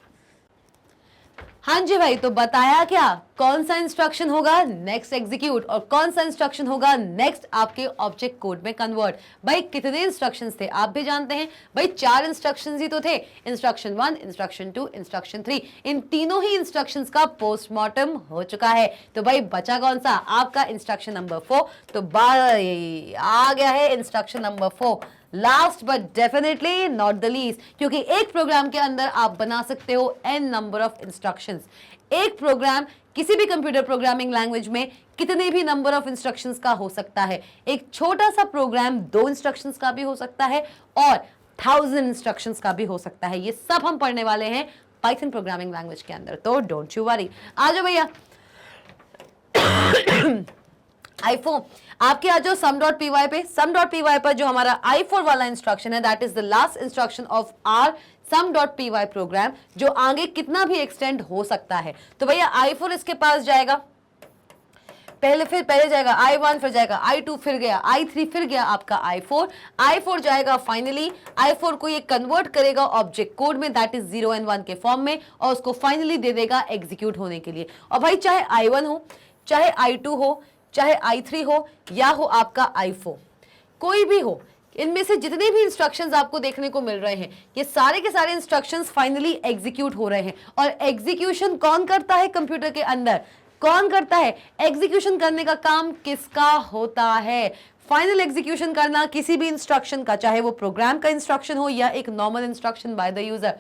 हाँ जी भाई, तो बताया क्या, कौन सा इंस्ट्रक्शन होगा नेक्स्ट एग्जीक्यूट और कौन सा इंस्ट्रक्शन होगा नेक्स्ट आपके ऑब्जेक्ट कोड में कन्वर्ट। भाई कितने इंस्ट्रक्शंस थे आप भी जानते हैं भाई, 4 इंस्ट्रक्शंस ही तो थे, इंस्ट्रक्शन 1, इंस्ट्रक्शन 2, इंस्ट्रक्शन 3। इन तीनों ही इंस्ट्रक्शंस का पोस्टमार्टम हो चुका है। तो भाई बचा कौन सा? आपका इंस्ट्रक्शन नंबर 4। तो भाई आ गया है instruction number 4, last but definitely not the least, क्योंकि एक प्रोग्राम के अंदर आप बना सकते हो n नंबर ऑफ इंस्ट्रक्शंस। एक प्रोग्राम किसी भी कंप्यूटर प्रोग्रामिंग लैंग्वेज में कितने भी नंबर ऑफ इंस्ट्रक्शंस का हो सकता है। एक छोटा सा प्रोग्राम 2 इंस्ट्रक्शंस का भी हो सकता है और 1000 इंस्ट्रक्शंस का भी हो सकता है। ये सब हम पढ़ने वाले हैं पाइथन प्रोग्रामिंग लैंग्वेज के अंदर, तो डोंट यू वरी। आ जाओ भैया I4 आपके आ जाओ sum.py पे। sum.py पर जो हमारा I4 वाला इंस्ट्रक्शन है, that is the last instruction of our sum.py program, जो आगे कितना भी एक्सटेंड हो सकता है। तो भैया I4 इसके पास जाएगा, पहले जाएगा I1, फिर जाएगा I2, फिर गया I3, फिर गया आपका I4, I4 जाएगा फाइनली, I4 को ये कन्वर्ट करेगा ऑब्जेक्ट कोड में, दैट इज 0 and 1 के फॉर्म में, और उसको फाइनली दे देगा एग्जीक्यूट होने के लिए। और भाई चाहे I1 हो, चाहे I2 हो, चाहे I3 हो, या हो आपका I4, कोई भी हो, इनमें से जितने भी इंस्ट्रक्शंस आपको देखने को मिल रहे हैं, ये सारे के सारे इंस्ट्रक्शंस फाइनली एग्जीक्यूट हो रहे हैं। और एग्जीक्यूशन कौन करता है कंप्यूटर के अंदर? कौन करता है? एग्जीक्यूशन करने का काम किसका होता है? फाइनल एग्जीक्यूशन करना किसी भी इंस्ट्रक्शन का, चाहे वो प्रोग्राम का इंस्ट्रक्शन हो या एक normal instruction by the user.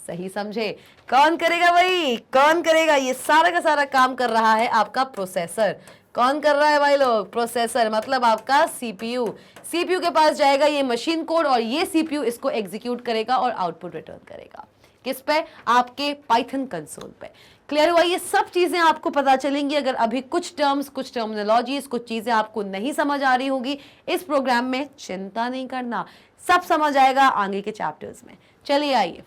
सही समझे? कौन करेगा भाई? कौन करेगा? ये सारा का सारा काम कर रहा है आपका प्रोसेसर। कौन कर रहा है भाई लोग? प्रोसेसर, मतलब आपका सीपीयू। सीपीयू के पास जाएगा ये मशीन कोड, और ये सीपीयू इसको एग्जीक्यूट करेगा और आउटपुट रिटर्न करेगा। किस पे? आपके पाइथन कंसोल पे। क्लियर हुआ? ये सब चीजें आपको पता चलेंगी। अगर अभी कुछ टर्म्स, कुछ टर्मिनोलॉजीज, कुछ चीजें आपको नहीं समझ आ रही होगी इस प्रोग्राम में, चिंता नहीं करना, सब समझ आएगा आगे के चैप्टर्स में। चलिए आइए,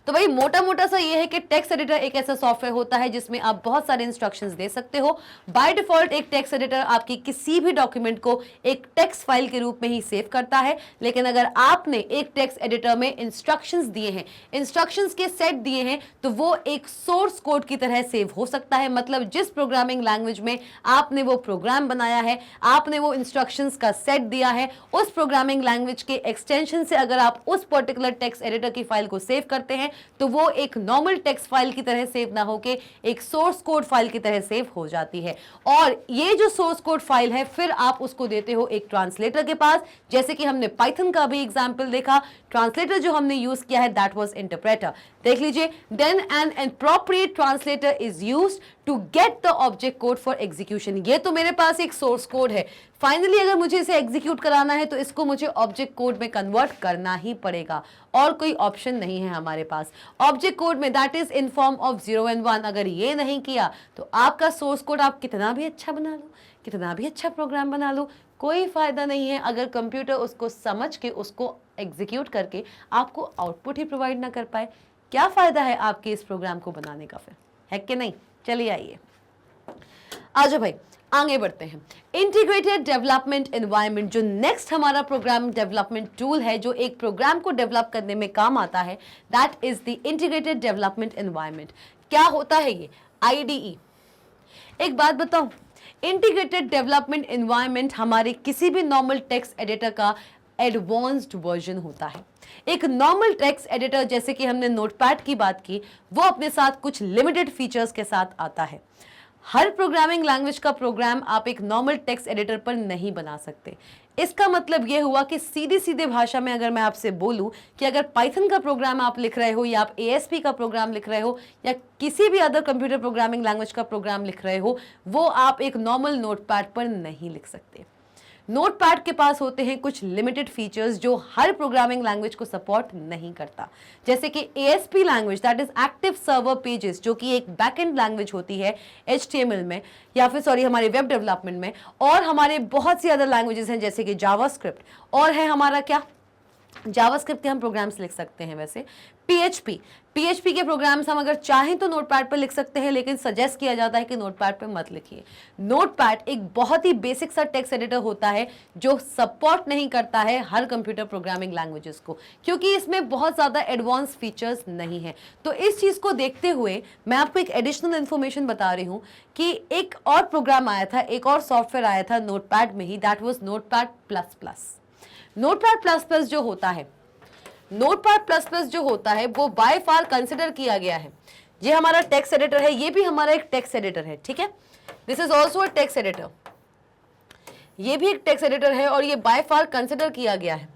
तो भाई मोटा मोटा सा ये है कि टेक्स्ट एडिटर एक ऐसा सॉफ्टवेयर होता है जिसमें आप बहुत सारे इंस्ट्रक्शंस दे सकते हो। बाय डिफॉल्ट एक टेक्स्ट एडिटर आपकी किसी भी डॉक्यूमेंट को एक टेक्स्ट फाइल के रूप में ही सेव करता है, लेकिन अगर आपने एक टेक्स्ट एडिटर में इंस्ट्रक्शंस दिए हैं, इंस्ट्रक्शंस के सेट दिए हैं, तो वो एक सोर्स कोड की तरह सेव हो सकता है। मतलब जिस प्रोग्रामिंग लैंग्वेज में आपने वो प्रोग्राम बनाया है, आपने वो इंस्ट्रक्शंस का सेट दिया है, उस प्रोग्रामिंग लैंग्वेज के एक्सटेंशन से अगर आप उस पर्टिकुलर टेक्स्ट एडिटर की फाइल को सेव करते हैं, तो वो एक नॉर्मल टेक्स्ट फाइल की तरह सेव ना होके एक सोर्स कोड फाइल की तरह सेव हो जाती है। और ये जो सोर्स कोड फाइल है, फिर आप उसको देते हो एक ट्रांसलेटर के पास। जैसे कि हमने पाइथन का भी एग्जांपल देखा, ट्रांसलेटर जो हमने यूज किया है दैट वाज इंटरप्रेटर। देख लीजिए, then an appropriate translator is used to get the object code for execution. ये तो मेरे पास एक सोर्स कोड है, फाइनली अगर मुझे इसे एग्जीक्यूट कराना है तो इसको मुझे ऑब्जेक्ट कोड में कन्वर्ट करना ही पड़ेगा, और कोई ऑप्शन नहीं है हमारे पास ऑब्जेक्ट कोड में, that is in form of 0 and 1। अगर ये नहीं किया तो आपका सोर्स कोड आप कितना भी अच्छा बना लो, कितना भी अच्छा प्रोग्राम बना लो, कोई फायदा नहीं है अगर कंप्यूटर उसको समझ के, उसको एग्जीक्यूट करके आपको आउटपुट ही प्रोवाइड ना कर पाए। क्या फायदा है आपके इस प्रोग्राम को बनाने का? फिर है कि नहीं? चलिए आइए, आजो भाई आगे बढ़ते हैं। इंटीग्रेटेड डेवलपमेंट एनवायरनमेंट, जो नेक्स्ट हमारा प्रोग्राम डेवलपमेंट टूल है जो एक प्रोग्राम को डेवलप करने में काम आता है, that is the integrated development environment. क्या होता है ये? आईडीई। एक बात बताऊं, इंटीग्रेटेड डेवलपमेंट एनवायरनमेंट हमारे किसी भी नॉर्मल टेक्स्ट एडिटर का एडवांस्ड वर्जन होता है। एक नॉर्मल टेक्स्ट एडिटर, जैसे कि हमने नोटपैड की बात की, वो अपने साथ कुछ लिमिटेड फीचर्स के साथ आता है। हर प्रोग्रामिंग लैंग्वेज का प्रोग्राम आप एक नॉर्मल टेक्स्ट एडिटर पर नहीं बना सकते। इसका मतलब यह हुआ कि सीधे सीधे भाषा में अगर मैं आपसे बोलूं कि अगर पाइथन का प्रोग्राम आप लिख रहे हो, या आप ASP का प्रोग्राम लिख रहे हो, या किसी भी अदर कंप्यूटर प्रोग्रामिंग लैंग्वेज का प्रोग्राम लिख रहे हो, वो आप एक नॉर्मल नोटपैड पर नहीं लिख सकते। नोटपैड के पास होते हैं कुछ लिमिटेड फीचर्स जो हर प्रोग्रामिंग लैंग्वेज को सपोर्ट नहीं करता, जैसे कि ASP language, that is active server pages, जो कि एक बैकएंड लैंग्वेज होती है HTML में, या फिर सॉरी हमारे वेब डेवलपमेंट में। और हमारे बहुत सी अदर लैंग्वेजेस हैं जैसे कि जावास्क्रिप्ट, और है हमारा क्या, जावास्क्रिप्ट के हम प्रोग्राम्स लिख सकते हैं। वैसे PHP के प्रोग्राम्स हम अगर चाहें तो नोटपैड पर लिख सकते हैं, लेकिन सजेस्ट किया जाता है कि नोटपैड पर मत लिखिए। नोटपैड एक बहुत ही बेसिक सा टेक्स्ट एडिटर होता है जो सपोर्ट नहीं करता है हर कंप्यूटर प्रोग्रामिंग लैंग्वेजेस को, क्योंकि इसमें बहुत ज़्यादा एडवांस फीचर्स नहीं है। तो इस चीज़ को देखते हुए मैं आपको एक एडिशनल इन्फॉर्मेशन बता रही हूँ कि एक और प्रोग्राम आया था, एक और सॉफ्टवेयर आया था नोटपैड में ही, that was Notepad plus plus. Notepad plus plus जो होता है, नोटपैड प्लस प्लस जो होता है वो बाय फार कंसिडर किया गया है। ये हमारा टेक्स्ट एडिटर है, ये भी हमारा एक टेक्स्ट एडिटर है, ठीक है। This is also a text editor, ये भी एक टेक्स्ट एडिटर है, और ये बाय फार कंसिडर किया गया है।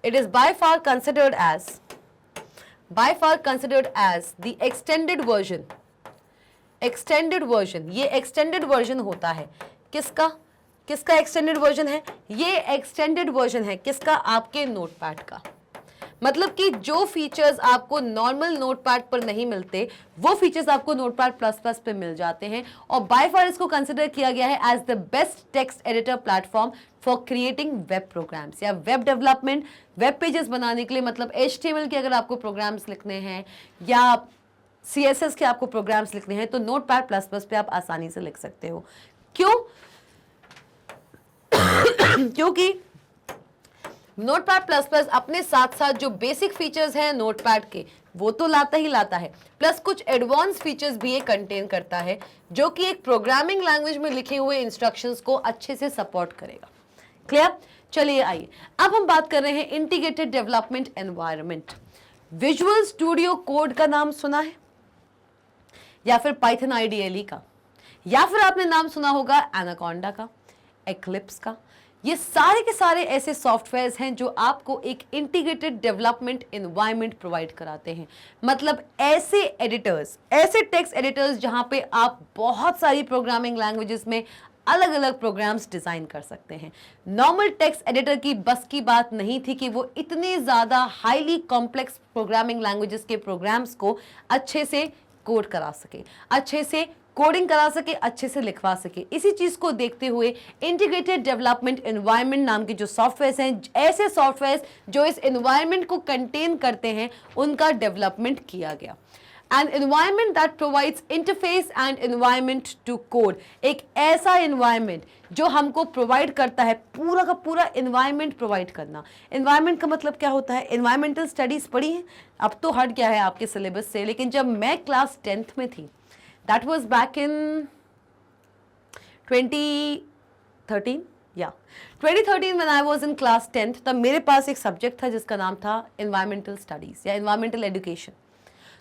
It is by far considered as the extended version. Extended version, ये एक्सटेंडेड वर्जन होता है किसका? किसका एक्सटेंडेड वर्जन है? ये एक्सटेंडेड वर्जन है किसका? आपके नोटपैड का। मतलब कि जो फीचर्स आपको नॉर्मल नोटपैड पर नहीं मिलते, वो फीचर्स आपको नोटपैड प्लस प्लस पे मिल जाते हैं। और बाय फार इसको कंसिडर किया गया है as the best text editor platform for creating web programs या वेब डेवलपमेंट, वेब पेजेस बनाने के लिए। मतलब HTML के अगर आपको प्रोग्राम्स लिखने हैं या CSS के आपको प्रोग्राम्स लिखने हैं तो नोटपैड प्लस प्लस पे आप आसानी से लिख सकते हो। क्यों? क्योंकि नोटपैड प्लस प्लस अपने साथ साथ जो बेसिक फीचर्स हैं नोटपैड के वो तो लाता ही लाता है, प्लस कुछ एडवांस फीचर्स भी ये कंटेन करता है जो कि एक प्रोग्रामिंग लैंग्वेज में लिखे हुए इंस्ट्रक्शंस को अच्छे से सपोर्ट करेगा। क्लियर? चलिए आइए अब हम बात कर रहे हैं integrated development environment. Visual studio code का नाम सुना है, या फिर पाइथन आईडीएलई का, या फिर आपने नाम सुना होगा एनाकोंडा का, एक्लिप्स का। ये सारे के सारे ऐसे सॉफ्टवेयर्स हैं जो आपको एक इंटीग्रेटेड डेवलपमेंट एनवायरनमेंट प्रोवाइड कराते हैं। मतलब ऐसे एडिटर्स, ऐसे टेक्स्ट एडिटर्स जहां पे आप बहुत सारी प्रोग्रामिंग लैंग्वेजेस में अलग अलग प्रोग्राम्स डिजाइन कर सकते हैं। नॉर्मल टेक्स्ट एडिटर की बस की बात नहीं थी कि वो इतने ज्यादा हाईली कॉम्प्लेक्स प्रोग्रामिंग लैंग्वेजेस के प्रोग्राम्स को अच्छे से कोड करा सके, अच्छे से कोडिंग करा सके, अच्छे से लिखवा सके। इसी चीज को देखते हुए इंटीग्रेटेड डेवलपमेंट एनवायरनमेंट नाम के जो सॉफ्टवेयर्स हैं, ऐसे सॉफ्टवेयर्स जो इस एनवायरनमेंट को कंटेन करते हैं, उनका डेवलपमेंट किया गया। An environment that provides interface and environment to code, एक ऐसा environment जो हमको प्रोवाइड करता है, पूरा का पूरा environment प्रोवाइड करना। environment का मतलब क्या होता है? environmental studies पढ़ी है, अब तो हट गया है आपके सिलेबस से, लेकिन जब मैं क्लास 10th में थी, that was back in 2013, या 2013 when I was in class 10th, तब मेरे पास एक सब्जेक्ट था जिसका नाम था environmental studies या environmental education।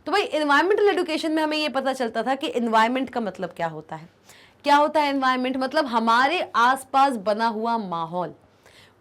तो भाई एनवायरमेंटल एजुकेशन में हमें ये पता चलता था कि एनवायरनमेंट का मतलब क्या होता है। क्या होता है एनवायरनमेंट? मतलब हमारे आसपास बना हुआ माहौल,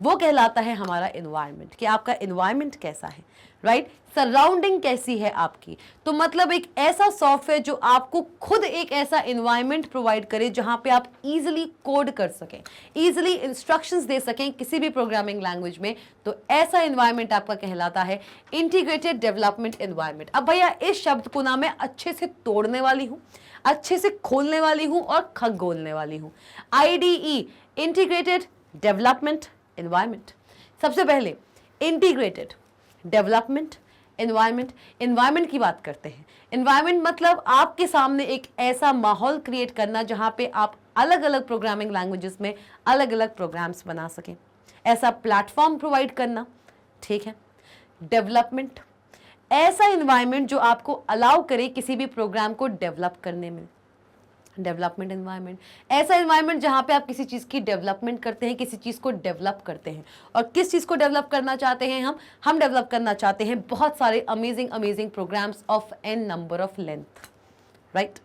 वो कहलाता है हमारा एनवायरनमेंट, कि आपका एनवायरनमेंट कैसा है, राइट? सराउंडिंग कैसी है आपकी। तो मतलब एक ऐसा सॉफ्टवेयर जो आपको खुद एक ऐसा एनवायरनमेंट प्रोवाइड करे जहां पे आप इजीली कोड कर सकें, इजीली इंस्ट्रक्शंस दे सकें किसी भी प्रोग्रामिंग लैंग्वेज में। तो ऐसा एनवायरनमेंट आपका कहलाता है इंटीग्रेटेड डेवलपमेंट एनवायरनमेंट। अब भैया इस शब्द को ना मैं अच्छे से तोड़ने वाली हूं, अच्छे से खोलने वाली हूं और खगोलने वाली हूं। IDE, integrated development environment. सबसे पहले इंटीग्रेटेड डेवलपमेंट एनवायरनमेंट, एनवायरनमेंट की बात करते हैं। एनवायरनमेंट मतलब आपके सामने एक ऐसा माहौल क्रिएट करना जहां पे आप अलग अलग प्रोग्रामिंग लैंग्वेजेस में अलग अलग प्रोग्राम्स बना सकें, ऐसा प्लेटफॉर्म प्रोवाइड करना, ठीक है। डेवलपमेंट, ऐसा एनवायरनमेंट जो आपको अलाउ करे किसी भी प्रोग्राम को डेवलप करने में। डेवलपमेंट एनवायरनमेंट, ऐसा एनवायरनमेंट जहां पे आप किसी चीज की डेवलपमेंट करते हैं, किसी चीज को डेवलप करते हैं। और किस चीज को डेवलप करना चाहते हैं हम डेवलप करना चाहते हैं बहुत सारे amazing programs of an number of length, right?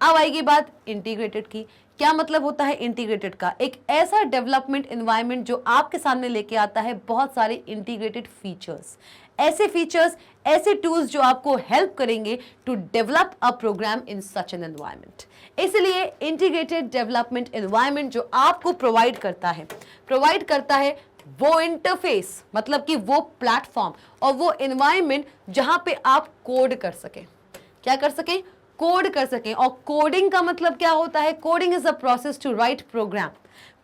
अब आएगी बात इंटीग्रेटेड की। क्या मतलब होता है इंटीग्रेटेड का? एक ऐसा डेवलपमेंट एनवायरनमेंट जो आपके सामने लेके आता है बहुत सारे इंटीग्रेटेड फीचर्स, ऐसे फीचर्स, ऐसे टूल्स जो आपको हेल्प करेंगे to develop a program in such an environment. इसलिए इंटीग्रेटेड डेवलपमेंट एनवायरनमेंट जो आपको प्रोवाइड करता है वो इंटरफेस, मतलब कि वो प्लेटफॉर्म और वो एनवायरनमेंट जहां पे आप कोड कर सकें। क्या कर सकें? कोड कर सकें। और कोडिंग का मतलब क्या होता है? Coding is a process to write program.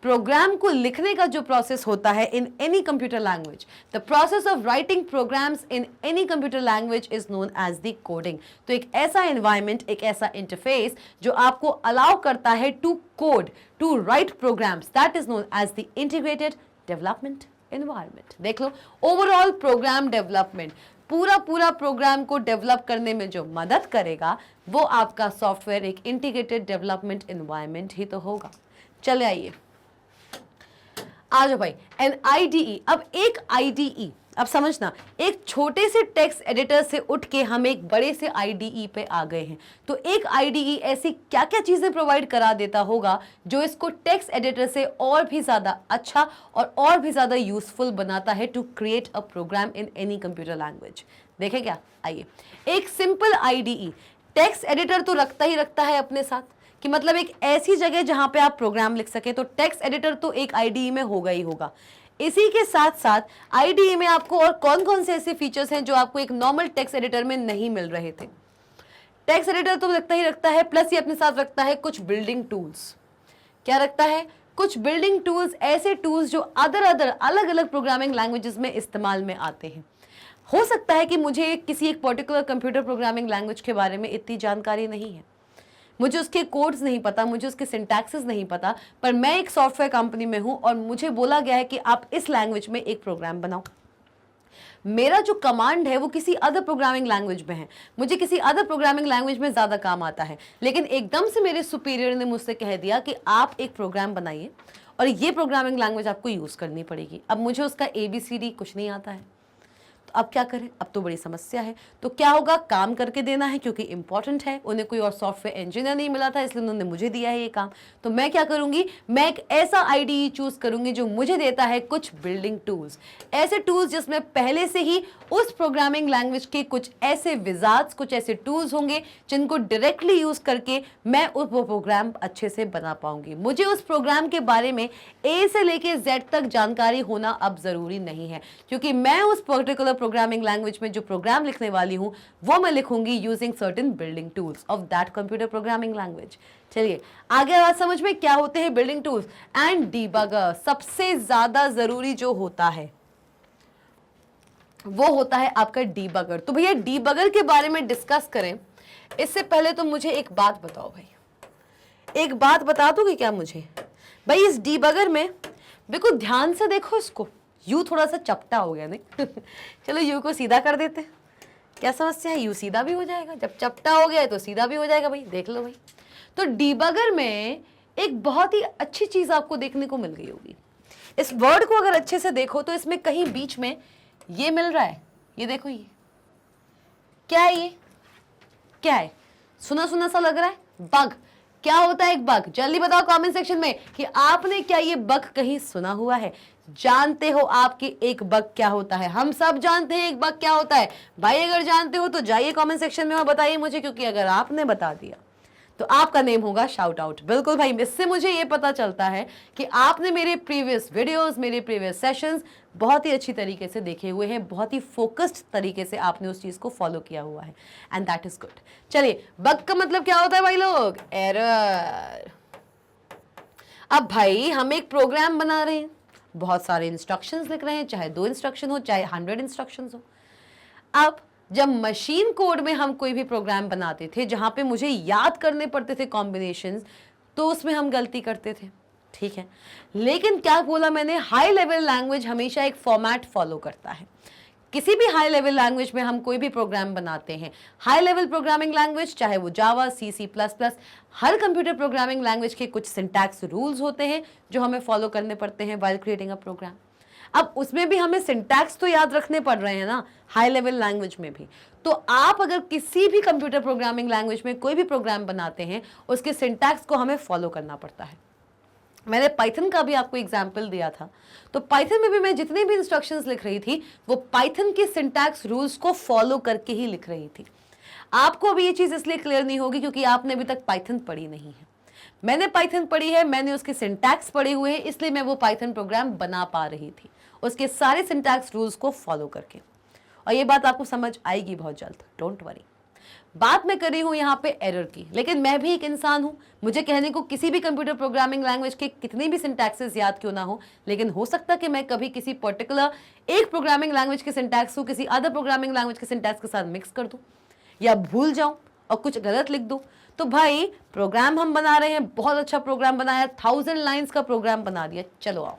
Program को लिखने का जो प्रोसेस होता है in any computer language, the process of writing programs in any computer language is known as the coding. तो एक ऐसा एनवायरनमेंट, एक ऐसा इंटरफेस जो आपको अलाउ करता है to code, to write programs, that is known as the integrated development environment. देख लो, ओवरऑल प्रोग्राम डेवलपमेंट, पूरा प्रोग्राम को डेवलप करने में जो मदद करेगा वो आपका सॉफ्टवेयर एक इंटीग्रेटेड डेवलपमेंट एनवायरनमेंट ही तो होगा। चले आइए, आ जाओ भाई, एन IDE। अब एक IDE, अब समझना, एक छोटे से टेक्स्ट एडिटर से उठ के हम एक बड़े से IDE पे आ गए हैं। तो एक IDE ऐसी क्या क्या चीजें प्रोवाइड करा देता होगा जो इसको टेक्स्ट एडिटर से और भी ज्यादा अच्छा और भी ज्यादा यूजफुल बनाता है to create a program in any computer language. देखें क्या? आइए, एक सिंपल IDE टेक्स्ट एडिटर तो रखता ही रखता है अपने साथ, कि मतलब एक ऐसी जगह जहां पे आप प्रोग्राम लिख सके, तो टेक्स्ट एडिटर तो एक IDE में होगा ही होगा। इसी के साथ साथ IDE में आपको और कौन कौन से ऐसे फीचर्स हैं जो आपको एक नॉर्मल टेक्स्ट एडिटर में नहीं मिल रहे थे? टेक्स्ट एडिटर तो रखता ही रखता है, प्लस ये अपने साथ रखता है कुछ बिल्डिंग टूल्स। क्या रखता है? कुछ बिल्डिंग टूल्स, ऐसे टूल्स जो अलग अलग प्रोग्रामिंग लैंग्वेजेस में इस्तेमाल में आते हैं। हो सकता है कि मुझे किसी एक पर्टिकुलर कंप्यूटर प्रोग्रामिंग लैंग्वेज के बारे में इतनी जानकारी नहीं है, मुझे उसके कोड्स नहीं पता, मुझे उसके सिंटैक्सेस नहीं पता, पर मैं एक सॉफ्टवेयर कंपनी में हूं और मुझे बोला गया है कि आप इस लैंग्वेज में एक प्रोग्राम बनाओ। मेरा जो कमांड है वो किसी अदर प्रोग्रामिंग लैंग्वेज में है, मुझे किसी अदर प्रोग्रामिंग लैंग्वेज में ज़्यादा काम आता है, लेकिन एकदम से मेरे सुपीरियर ने मुझसे कह दिया कि आप एक प्रोग्राम बनाइए और ये प्रोग्रामिंग लैंग्वेज आपको यूज़ करनी पड़ेगी। अब मुझे उसका ABCD कुछ नहीं आता है, तो अब क्या करें? अब तो बड़ी समस्या है। तो क्या होगा? काम करके देना है, क्योंकि इंपॉर्टेंट है। उन्हें कोई और सॉफ्टवेयर इंजीनियर नहीं मिला था, इसलिए उन्होंने मुझे दिया है ये काम। तो मैं क्या करूंगी? मैं एक ऐसा IDE चूज करूंगी जो मुझे देता है कुछ बिल्डिंग टूल्स, ऐसे टूल्स जिसमें पहले से ही उस प्रोग्रामिंग लैंग्वेज के कुछ ऐसे विजार्ड्स, कुछ ऐसे टूल्स होंगे जिनको डायरेक्टली यूज करके मैं उस प्रोग्राम अच्छे से बना पाऊंगी। मुझे उस प्रोग्राम के बारे में A से लेके Z तक जानकारी होना अब जरूरी नहीं है, क्योंकि मैं उस पर्टिकुलर प्रोग्रामिंग लैंग्वेज में जो प्रोग्राम लिखने वाली हूं वो मैं लिखूंगी using certain building tools of that computer programming language. चलिए आगे बात समझ में, क्या होते हैं बिल्डिंग टूल्स एंड डीबगर। सबसे ज्यादा जरूरी जो होता है वो होता है आपका डीबगर। तो भैया डीबगर के बारे में डिस्कस करें इससे पहले तो मुझे एक बात बताओ भाई, एक बात बता दोगे क्या मुझे भाई? इस डीबगर में बिल्कुल ध्यान से देखो, इसको यू थोड़ा सा चपटा हो गया नहीं चलो यू को सीधा कर देते हैं, क्या समस्या है? यू सीधा भी हो जाएगा, जब चपटा हो गया है तो सीधा भी हो जाएगा भाई, देख लो भाई। तो डीबगर में एक बहुत ही अच्छी चीज आपको देखने को मिल गई होगी। इस वर्ड को अगर अच्छे से देखो तो इसमें कहीं बीच में ये मिल रहा है, ये देखो, ये क्या है? ये क्या है? सुना सुना सा लग रहा है, बग। क्या होता है एक बग? जल्दी बताओ कमेंट सेक्शन में कि आपने क्या ये बग कहीं सुना हुआ है? जानते हो आपकी एक बग क्या होता है? हम सब जानते हैं एक बग क्या होता है भाई। अगर जानते हो तो जाइए कमेंट सेक्शन में और बताइए मुझे, क्योंकि अगर आपने बता दिया तो आपका नेम होगा शाउट आउट। बिल्कुल भाई, इससे मुझे ये पता चलता है कि आपने मेरे प्रीवियस वीडियोस, मेरे प्रीवियस सेशंस बहुत ही अच्छी तरीके से देखे हुए हैं, बहुत ही फोकस्ड तरीके से आपने उस चीज को फॉलो किया हुआ है, एंड दैट इज गुड। चलिए, बग का मतलब क्या होता है भाई लोग? एरर। अब भाई हम एक प्रोग्राम बना रहे हैं, बहुत सारे इंस्ट्रक्शंस लिख रहे हैं, चाहे 2 इंस्ट्रक्शन हो चाहे 100 इंस्ट्रक्शंस हो। अब जब मशीन कोड में हम कोई भी प्रोग्राम बनाते थे जहां पे मुझे याद करने पड़ते थे कॉम्बिनेशंस, तो उसमें हम गलती करते थे, ठीक है। लेकिन क्या बोला मैंने? हाई लेवल लैंग्वेज हमेशा एक फॉर्मेट फॉलो करता है। किसी भी हाई लेवल लैंग्वेज में हम कोई भी प्रोग्राम बनाते हैं, हाई लेवल प्रोग्रामिंग लैंग्वेज चाहे वो जावा, C++, हर कंप्यूटर प्रोग्रामिंग लैंग्वेज के कुछ सिंटैक्स रूल्स होते हैं जो हमें फॉलो करने पड़ते हैं व्हाइल क्रिएटिंग अ प्रोग्राम। अब उसमें भी हमें सिंटैक्स तो याद रखने पड़ रहे हैं ना, हाई लेवल लैंग्वेज में भी। तो आप अगर किसी भी कंप्यूटर प्रोग्रामिंग लैंग्वेज में कोई भी प्रोग्राम बनाते हैं, उसके सिंटैक्स को हमें फॉलो करना पड़ता है। मैंने पाइथन का भी आपको एग्जाम्पल दिया था, तो पाइथन में भी मैं जितने भी इंस्ट्रक्शंस लिख रही थी वो पाइथन के सिंटैक्स रूल्स को फॉलो करके ही लिख रही थी। आपको अभी ये चीज इसलिए क्लियर नहीं होगी क्योंकि आपने अभी तक पाइथन पढ़ी नहीं है। मैंने पाइथन पढ़ी है, मैंने उसके सिंटैक्स पढ़े हुए हैं, इसलिए मैं वो पाइथन प्रोग्राम बना पा रही थी उसके सारे सिंटैक्स रूल्स को फॉलो करके। और ये बात आपको समझ आएगी बहुत जल्द, डोंट वरी। बात मैं कर रही हूं यहाँ पे एरर की, लेकिन मैं भी एक इंसान हूं। मुझे कहने को किसी भी कंप्यूटर प्रोग्रामिंग लैंग्वेज के कितने भी सिंटैक्सेस याद क्यों ना हो, लेकिन हो सकता कि मैं कभी किसी पर्टिकुलर एक प्रोग्रामिंग लैंग्वेज के सिंटैक्स को किसी अदर प्रोग्रामिंग लैंग्वेज के सिंटैक्स के साथ मिक्स कर दूं या भूल जाऊं और कुछ गलत लिख दूं। तो भाई प्रोग्राम हम बना रहे हैं, बहुत अच्छा प्रोग्राम बनाया, 1000 लाइन्स का प्रोग्राम बना दिया, चलो आओ,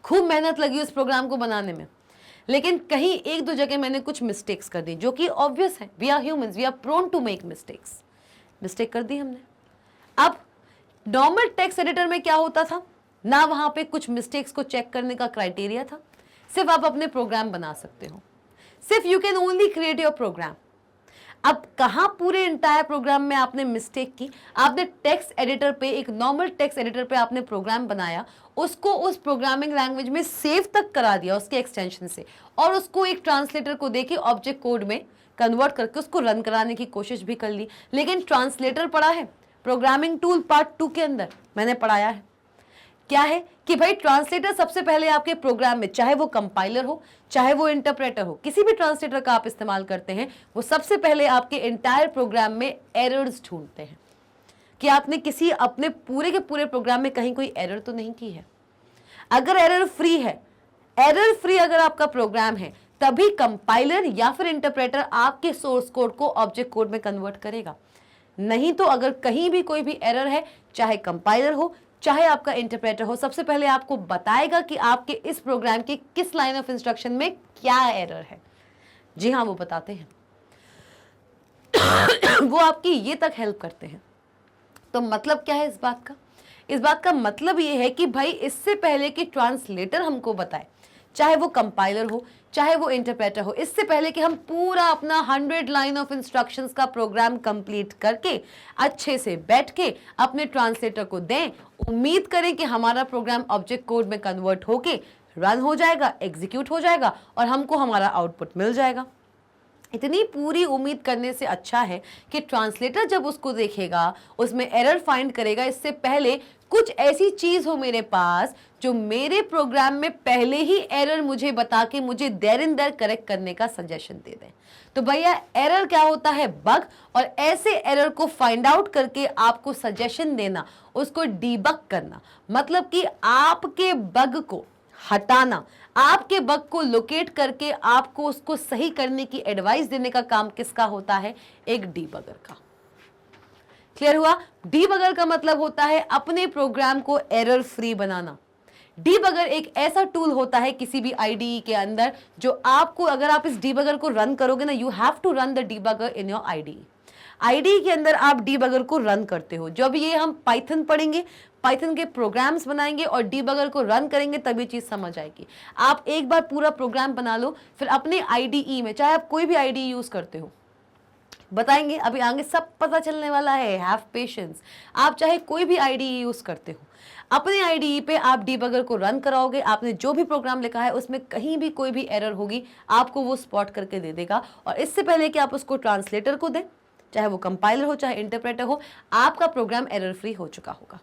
खूब मेहनत लगी उस प्रोग्राम को बनाने में, लेकिन कहीं 1-2 जगह मैंने कुछ मिस्टेक्स कर दी जो कि ऑब्वियस है। We are humans, we are prone to make mistakes. Mistake कर दी हमने। अब नॉर्मल टेक्स्ट एडिटर में क्या होता था ना, वहां पे कुछ मिस्टेक्स को चेक करने का क्राइटेरिया था, सिर्फ आप अपने प्रोग्राम बना सकते हो, सिर्फ you can only create your program. अब कहां पूरे इंटायर प्रोग्राम में आपने मिस्टेक की? आपने टेक्स्ट एडिटर पे, एक नॉर्मल टेक्स्ट एडिटर पे आपने प्रोग्राम बनाया, उसको उस प्रोग्रामिंग लैंग्वेज में सेव तक करा दिया उसके एक्सटेंशन से, और उसको एक ट्रांसलेटर को देके ऑब्जेक्ट कोड में कन्वर्ट करके उसको रन कराने की कोशिश भी कर ली। लेकिन ट्रांसलेटर पढ़ा है प्रोग्रामिंग टूल पार्ट 2 के अंदर, मैंने पढ़ाया है। क्या है कि भाई ट्रांसलेटर सबसे पहले आपके प्रोग्राम में, चाहे वो कंपाइलर हो चाहे वो इंटरप्रेटर हो, किसी भी ट्रांसलेटर का आप इस्तेमाल करते हैं, वो सबसे पहले आपके एंटायर प्रोग्राम में एरर्स ढूंढते हैं कि आपने किसी अपने पूरे के पूरे प्रोग्राम में कहीं कोई एरर तो नहीं की है। अगर एरर फ्री है, एरर फ्री अगर आपका प्रोग्राम है, तभी कंपाइलर या फिर इंटरप्रेटर आपके सोर्स कोड को ऑब्जेक्ट कोड में कन्वर्ट करेगा। नहीं तो अगर कहीं भी कोई भी एरर है, चाहे कंपाइलर हो चाहे आपका इंटरप्रेटर हो, सबसे पहले आपको बताएगा कि आपके इस प्रोग्राम के किस लाइन ऑफ इंस्ट्रक्शन में क्या एरर है। जी हाँ, वो बताते हैं वो आपकी ये तक हेल्प करते हैं। तो मतलब क्या है इस बात का? इस बात का मतलब ये है कि भाई इससे पहले कि ट्रांसलेटर हमको बताए, चाहे वो कंपाइलर हो चाहे वो इंटरप्रेटर हो, इससे पहले कि हम पूरा अपना 100 लाइन ऑफ इंस्ट्रक्शंस का प्रोग्राम कंप्लीट करके अच्छे से बैठ के अपने ट्रांसलेटर को दें, उम्मीद करें कि हमारा प्रोग्राम ऑब्जेक्ट कोड में कन्वर्ट होके रन हो जाएगा, एग्जीक्यूट हो जाएगा और हमको हमारा आउटपुट मिल जाएगा। इतनी पूरी उम्मीद करने से अच्छा है कि ट्रांसलेटर जब उसको देखेगा, उसमें एरर फाइंड करेगा, इससे पहले कुछ ऐसी चीज हो मेरे पास जो मेरे प्रोग्राम में पहले ही एरर मुझे बता के मुझे देयर इन देयर करेक्ट करने का सजेशन दे दें। तो भैया एरर क्या होता है? बग। और ऐसे एरर को फाइंड आउट करके आपको सजेशन देना, उसको डीबग करना, मतलब कि आपके बग को हटाना, आपके बग को लोकेट करके आपको उसको सही करने की एडवाइस देने का काम किसका होता है? एक डीबगर का। क्लियर हुआ? डीबगर का मतलब होता है अपने प्रोग्राम को एरर फ्री बनाना। डीबगर एक ऐसा टूल होता है किसी भी आईडीई के अंदर जो आपको, अगर आप इस डीबगर को रन करोगे ना, you have to run the debugger in your IDE. IDE के अंदर आप डीबगर को रन करते हो। जब ये हम पाइथन पढ़ेंगे, पाइथन के प्रोग्राम्स बनाएंगे और डीबगर को रन करेंगे, तभी चीज समझ आएगी। आप एक बार पूरा प्रोग्राम बना लो, फिर अपने आईडीई में, चाहे आप कोई भी आईडीई यूज करते हो, बताएंगे अभी आगे सब पता चलने वाला है, हैव पेशेंस। आप चाहे कोई भी आईडीई यूज करते हो, अपने आईडीई पे आप डीबगर को रन कराओगे, आपने जो भी प्रोग्राम लिखा है उसमें कहीं भी कोई भी एरर होगी आपको वो स्पॉट करके दे देगा। और इससे पहले कि आप उसको ट्रांसलेटर को दें, चाहे वो कंपाइलर हो चाहे इंटरप्रेटर हो, आपका प्रोग्राम एरर फ्री हो चुका होगा।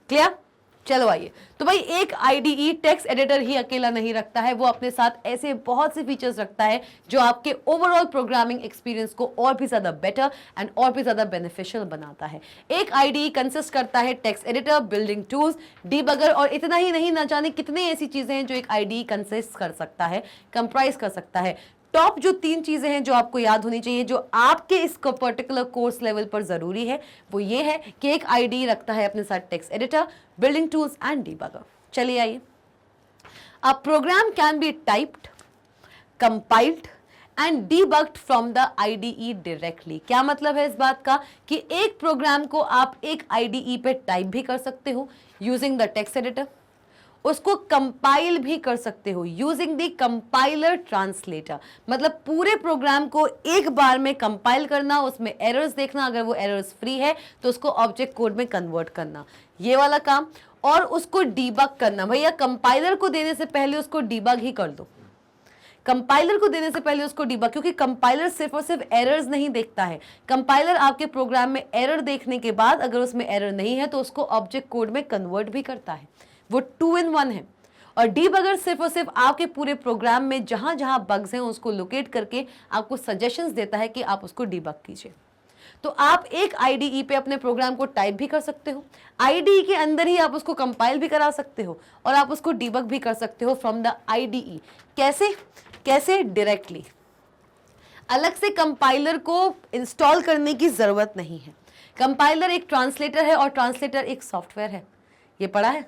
क्लियर? चलो आइए। तो भाई एक आईडीई टेक्स्ट एडिटर ही अकेला नहीं रखता है, वो अपने साथ ऐसे बहुत से फीचर्स रखता है जो आपके ओवरऑल प्रोग्रामिंग एक्सपीरियंस को और भी ज्यादा बेटर एंड और भी ज्यादा बेनिफिशियल बनाता है। एक आईडीई कंसिस्ट करता है text editor, building tools, debugger और इतना ही नहीं, ना जाने कितने ऐसी चीजें हैं जो एक आईडीई कंसिस्ट कर सकता है, कंप्राइज कर सकता है। टॉप जो 3 चीजें हैं जो आपको याद होनी चाहिए, जो आपके इस पर्टिकुलर कोर्स लेवल पर जरूरी है, वो ये है कि एक आईडीई रखता है अपने साथ text editor, building tools and debugger. चलिए आइए। A program can be typed, compiled and debugged from the IDE directly. क्या मतलब है इस बात का? कि एक प्रोग्राम को आप एक आईडीई पे टाइप भी कर सकते हो यूजिंग द टेक्स्ट एडिटर, उसको कंपाइल भी कर सकते हो यूजिंग द कंपाइलर ट्रांसलेटर। मतलब पूरे प्रोग्राम को एक बार में कंपाइल करना, उसमें एरर्स देखना, अगर वो एरर्स फ्री है तो उसको ऑब्जेक्ट कोड में कन्वर्ट करना, ये वाला काम। और उसको डीबग करना, भैया कंपाइलर को देने से पहले उसको डीबग ही कर दो। कंपाइलर को देने से पहले उसको डीबग, क्योंकि कंपाइलर सिर्फ और सिर्फ एरर्स नहीं देखता है। कंपाइलर आपके प्रोग्राम में एरर देखने के बाद अगर उसमें एरर नहीं है तो उसको ऑब्जेक्ट कोड में कन्वर्ट भी करता है। वो 2 in 1 है। और डीबगर सिर्फ और सिर्फ आपके पूरे प्रोग्राम में जहां जहां बग्स हैं उसको लोकेट करके आपको सजेशंस देता है कि आप उसको डीबग कीजिए। तो आप एक आईडीई पे अपने प्रोग्राम को टाइप भी कर सकते हो, आईडीई के अंदर ही आप उसको कंपाइल भी करा सकते हो और आप उसको डीबग भी कर सकते हो फ्रॉम द आईडीई। कैसे? कैसे? डायरेक्टली। अलग से कंपाइलर को इंस्टॉल करने की जरूरत नहीं है। कंपाइलर एक ट्रांसलेटर है और ट्रांसलेटर एक सॉफ्टवेयर है, ये पढ़ा है?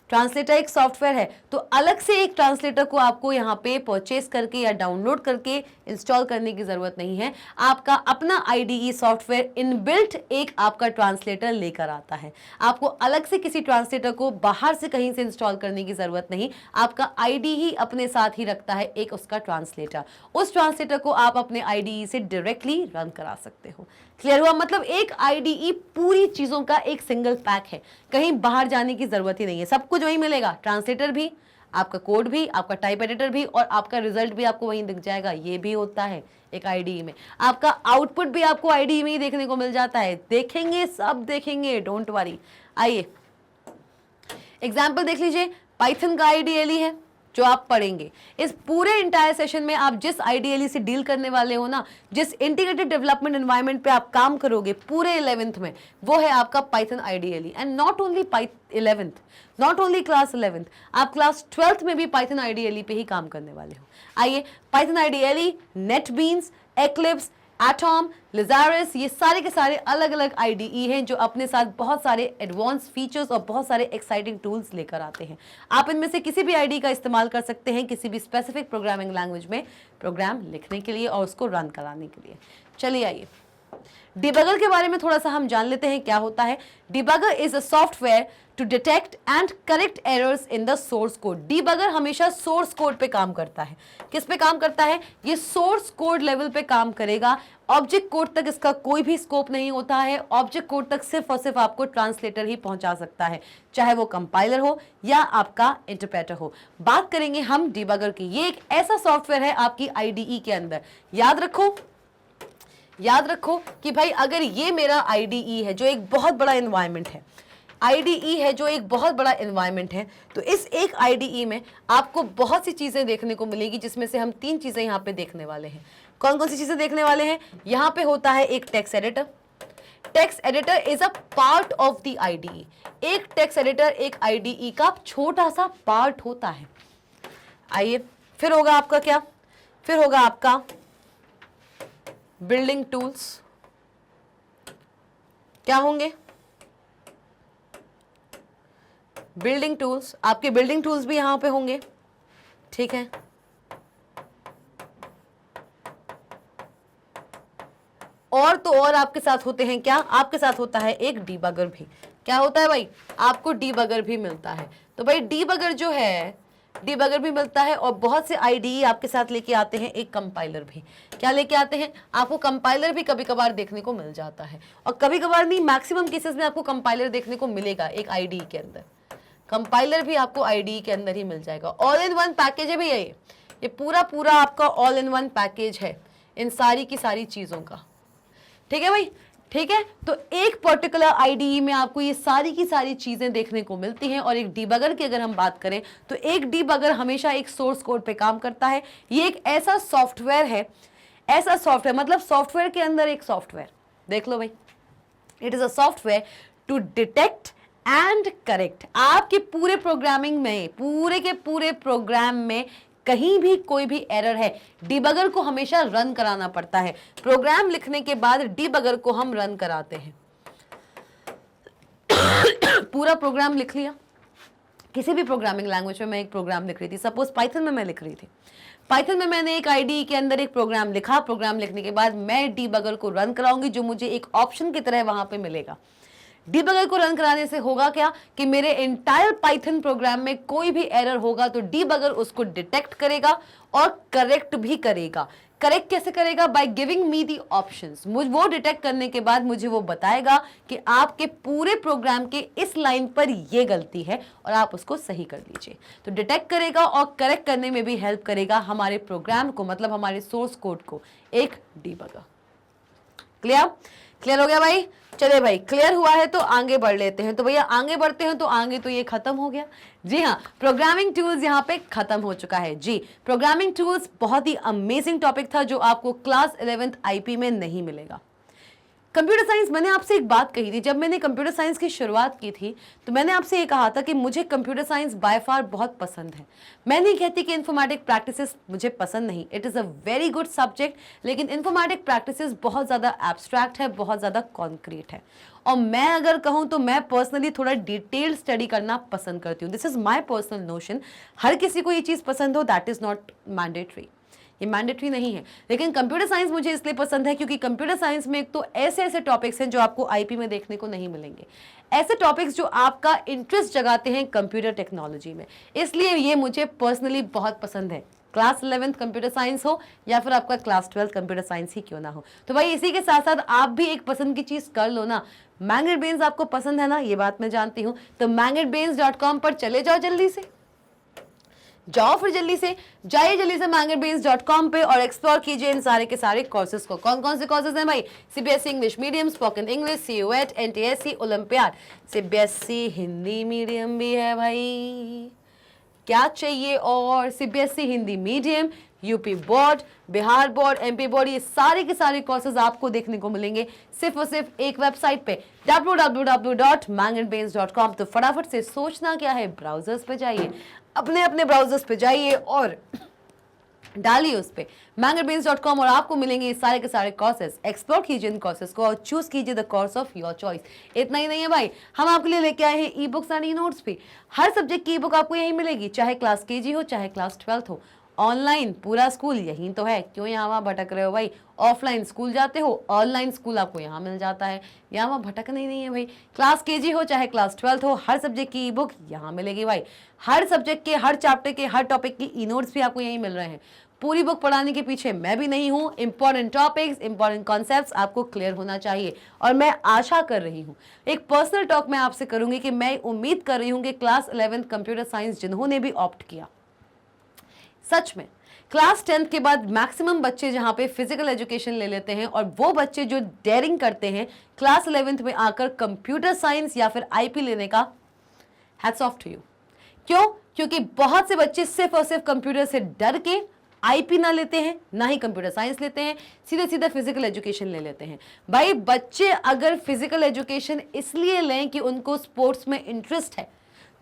ट्रांसलेटर एक सॉफ्टवेयर है, तो अलग से एक ट्रांसलेटर को आपको यहाँ पे परचेस करके या डाउनलोड करके इंस्टॉल करने की जरूरत नहीं है। आपका अपना आईडीई सॉफ्टवेयर इनबिल्ट एक आपका ट्रांसलेटर लेकर आता है। आपको अलग से किसी ट्रांसलेटर को बाहर से कहीं से इंस्टॉल करने की जरूरत नहीं। आपका आईडीई अपने साथ ही रखता है एक उसका ट्रांसलेटर। उस ट्रांसलेटर को आप अपने आईडीई से डायरेक्टली रन करा सकते हो। क्लियर हुआ? मतलब एक आईडीई पूरी चीजों का एक सिंगल पैक है, कहीं बाहर जाने की जरूरत ही नहीं है। सब कुछ वहीं मिलेगा, ट्रांसलेटर भी, आपका कोड भी, आपका टाइप एडिटर भी और आपका रिजल्ट भी आपको वहीं दिख जाएगा। ये भी होता है एक आईडीई में। आपका आउटपुट भी आपको आईडीई में ही देखने को मिल जाता है। देखेंगे, सब देखेंगे, डोंट वरी। आइए एग्जाम्पल देख लीजिए। पाइथन का आईडीएलई है जो आप पढ़ेंगे। इस पूरे इंटायर सेशन में आप जिस आईडीएलई से डील करने वाले हो ना, जिस इंटीग्रेटेड डेवलपमेंट एनवायरनमेंट पे आप काम करोगे पूरे 11th में, वो है आपका Python IDLE. And not only 11th, not only class 11th, आप क्लास 12th में भी पाइथन आईडीएलई पे ही काम करने वाले हो। आइए, Python IDLE, NetBeans, Eclipse, Atom, Lazarus, ये सारे के सारे अलग अलग IDE हैं जो अपने साथ बहुत सारे एडवांस फीचर्स और बहुत सारे एक्साइटिंग टूल्स लेकर आते हैं। आप इनमें से किसी भी IDE का इस्तेमाल कर सकते हैं किसी भी स्पेसिफिक प्रोग्रामिंग लैंग्वेज में प्रोग्राम लिखने के लिए और उसको रन कराने के लिए। चलिए आइए डिबगर के बारे में थोड़ा सा हम जान लेते हैं क्या होता है। Debugger is a software to detect and correct errors in the source code. Debugger हमेशा सोर्स कोड पे काम करता है। किस पे काम करता है? ये सोर्स कोड लेवल पे काम करेगा। ऑब्जेक्ट कोड तक इसका कोई भी स्कोप नहीं होता है। ऑब्जेक्ट कोड तक सिर्फ और सिर्फ आपको ट्रांसलेटर ही पहुंचा सकता है, चाहे वो कंपाइलर हो या आपका इंटरप्रेटर हो। बात करेंगे हम डिबगर की। ये एक ऐसा सॉफ्टवेयर है आपकी IDE के अंदर। याद रखो कि भाई अगर ये मेरा IDE है जो एक बहुत बड़ा एनवायरनमेंट है, IDE है जो एक बहुत बड़ा एनवायरनमेंट है, तो इस एक IDE में आपको बहुत सी चीज़ें देखने को मिलेगी जिसमें से हम 3 चीज़ें यहाँ पे देखने वाले हैं। कौन कौन सी चीज़ें देखने वाले हैं? यहाँ पे होता है एक text editor. Text editor is a part of the IDE। एक टेक्स्ट एडिटर एक IDE का छोटा सा पार्ट होता है। आइए फिर होगा आपका क्या? फिर होगा आपका बिल्डिंग टूल्स। क्या होंगे? Building tools. आपके बिल्डिंग टूल्स भी यहां पे होंगे, ठीक है। और तो और आपके साथ होते हैं क्या? आपके साथ होता है एक डीबगर भी। क्या होता है भाई? आपको डीबगर भी मिलता है। तो भाई डीबगर जो है, डीबगर भी मिलता है और बहुत से IDE आपके साथ लेके आते हैं एक कंपाइलर भी। क्या लेके आते हैं? आपको कंपाइलर भी कभी कभार देखने को मिल जाता है, और कभी कभार नहीं, मैक्सिमम केसेस में आपको कंपाइलर देखने को मिलेगा एक IDE के अंदर। कंपाइलर भी आपको IDE के अंदर ही मिल जाएगा। ऑल इन वन पैकेज है भैया ये पूरा आपका ऑल इन वन पैकेज है इन सारी की सारी चीज़ों का, ठीक है भाई, ठीक है। तो एक पर्टिकुलर IDE में आपको ये सारी की सारी चीजें देखने को मिलती हैं। और एक डीबगर की अगर हम बात करें तो एक डीबगर हमेशा एक सोर्स कोड पे काम करता है। ये एक ऐसा सॉफ्टवेयर है, ऐसा सॉफ्टवेयर मतलब सॉफ्टवेयर के अंदर एक सॉफ्टवेयर। देख लो भाई, it is a software to detect and correct. आपके पूरे प्रोग्रामिंग में, पूरे के पूरे प्रोग्राम में कहीं भी कोई भी एरर है, डिबगर को हमेशा रन कराना पड़ता है। प्रोग्राम लिखने के बाद डिबगर को हम रन कराते हैं। पूरा प्रोग्राम लिख लिया, किसी भी प्रोग्रामिंग लैंग्वेज में मैं एक प्रोग्राम लिख रही थी, सपोज पाइथन में मैं लिख रही थी। पाइथन में मैंने एक IDE के अंदर एक प्रोग्राम लिखा। प्रोग्राम लिखने के बाद मैं डिबगर को रन कराऊंगी, जो मुझे एक ऑप्शन की तरह वहां पे मिलेगा। डिबगर को रन कराने से होगा क्या कि मेरे एंटायर पाइथन प्रोग्राम में कोई भी एरर होगा तो डिबगर उसको डिटेक्ट करेगा और करेक्ट भी करेगा। करेक्ट कैसे करेगा? By giving me the options. वो डिटेक्ट करने के बाद मुझे वो बताएगा कि आपके पूरे प्रोग्राम के इस लाइन पर ये गलती है और आप उसको सही कर लीजिए। तो डिटेक्ट करेगा और करेक्ट करने में भी हेल्प करेगा हमारे प्रोग्राम को, मतलब हमारे सोर्स कोड को, एक डिबगर। क्लियर हो गया भाई? चलिए भाई, क्लियर हुआ है तो आगे बढ़ लेते हैं। तो भैया आगे बढ़ते हैं तो आगे तो ये खत्म हो गया। जी हाँ, प्रोग्रामिंग टूल्स यहाँ पे खत्म हो चुका है। जी, प्रोग्रामिंग टूल्स बहुत ही अमेजिंग टॉपिक था जो आपको क्लास 11th IP में नहीं मिलेगा। कंप्यूटर साइंस, मैंने आपसे एक बात कही थी, जब मैंने कंप्यूटर साइंस की शुरुआत की थी तो मैंने आपसे ये कहा था कि मुझे कंप्यूटर साइंस बाय फार बहुत पसंद है। मैं नहीं कहती कि इन्फॉर्मेटिक प्रैक्टिसेस मुझे पसंद नहीं, it is a very good subject, लेकिन इन्फॉर्मेटिक प्रैक्टिसेस बहुत ज़्यादा एब्स्ट्रैक्ट है, बहुत ज़्यादा कॉन्क्रीट है। और मैं अगर कहूँ तो मैं पर्सनली थोड़ा डिटेल स्टडी करना पसंद करती हूँ। This is my personal notion. हर किसी को ये चीज़ पसंद हो, दैट इज़ नॉट मैंडेटरी, ये मैंडेटरी नहीं है। लेकिन कंप्यूटर साइंस मुझे इसलिए पसंद है क्योंकि कंप्यूटर साइंस में एक तो ऐसे ऐसे टॉपिक्स हैं जो आपको IP में देखने को नहीं मिलेंगे, ऐसे टॉपिक्स जो आपका इंटरेस्ट जगाते हैं कंप्यूटर टेक्नोलॉजी में, इसलिए ये मुझे पर्सनली बहुत पसंद है। क्लास 11th कंप्यूटर साइंस हो या फिर आपका क्लास 12th कंप्यूटर साइंस ही क्यों ना हो। तो भाई इसी के साथ साथ आप भी एक पसंद की चीज़ कर लो ना। मैंगेटबेन्स आपको पसंद है ना, ये बात मैं जानती हूँ। तो मैंगेटबेन्स.com पर चले जाओ, जल्दी से जाओ, फिर जल्दी से मैंगेटबेन्स.com पे और एक्सप्लोर कीजिए इन सारे के सारे कोर्सेज को। कौन कौन से कोर्सेज हैं भाई? CBSE English medium, spoken English, CUET, NTSC, olympiad, CBSE Hindi medium भी है भाई, क्या चाहिए और? CBSE Hindi medium, UP board, Bihar board, MP board, ये सारे के सारे कोर्सेज आपको देखने को मिलेंगे सिर्फ और सिर्फ एक वेबसाइट पे www.mangetbens.com। तो फटाफट से सोचना क्या है, ब्राउजर्स पे जाइए, अपने अपने ब्राउजर्स पे जाइए और डालिए उस पे mangerbrains.com और आपको मिलेंगे ये सारे के सारे कोर्सेज। एक्सप्लोर कीजिए इन कोर्सेज को और चूज कीजिए the course of your choice. इतना ही नहीं है भाई, हम आपके लिए लेके आए हैं e books and e notes भी। हर सब्जेक्ट की ई बुक आपको यहीं मिलेगी, चाहे क्लास केजी हो चाहे क्लास 12th हो। ऑनलाइन पूरा स्कूल यहीं तो है, क्यों यहाँ वहाँ भटक रहे हो भाई। ऑफलाइन स्कूल जाते हो, ऑनलाइन स्कूल आपको यहाँ मिल जाता है, यहाँ वहाँ भटकना ही नहीं है भाई। क्लास केजी हो चाहे क्लास 12th हो, हर सब्जेक्ट की ई बुक यहाँ मिलेगी भाई। हर सब्जेक्ट के, हर चैप्टर के, हर टॉपिक की ई नोट्स भी आपको यहीं मिल रहे हैं। पूरी बुक पढ़ाने के पीछे मैं भी नहीं हूँ। इंपॉर्टेंट टॉपिक्स, इंपॉर्टेंट कॉन्सेप्ट्स आपको क्लियर होना चाहिए और मैं आशा कर रही हूँ, एक पर्सनल टॉक मैं आपसे करूंगी कि मैं उम्मीद कर रही हूँ कि क्लास 11th कंप्यूटर साइंस जिन्होंने भी ऑप्ट किया, सच में क्लास 10th के बाद मैक्सिमम बच्चे जहां पे फिजिकल एजुकेशन ले लेते हैं और वो बच्चे जो डेयरिंग करते हैं क्लास 11th में आकर कंप्यूटर साइंस या फिर आईपी लेने का, हैट्स ऑफ टू यू। क्यों? क्योंकि बहुत से बच्चे सिर्फ और सिर्फ कंप्यूटर से डर के आईपी ना लेते हैं, ना ही कंप्यूटर साइंस लेते हैं, सीधे सीधे फिजिकल एजुकेशन ले लेते हैं। भाई बच्चे अगर फिजिकल एजुकेशन इसलिए लें कि उनको स्पोर्ट्स में इंटरेस्ट है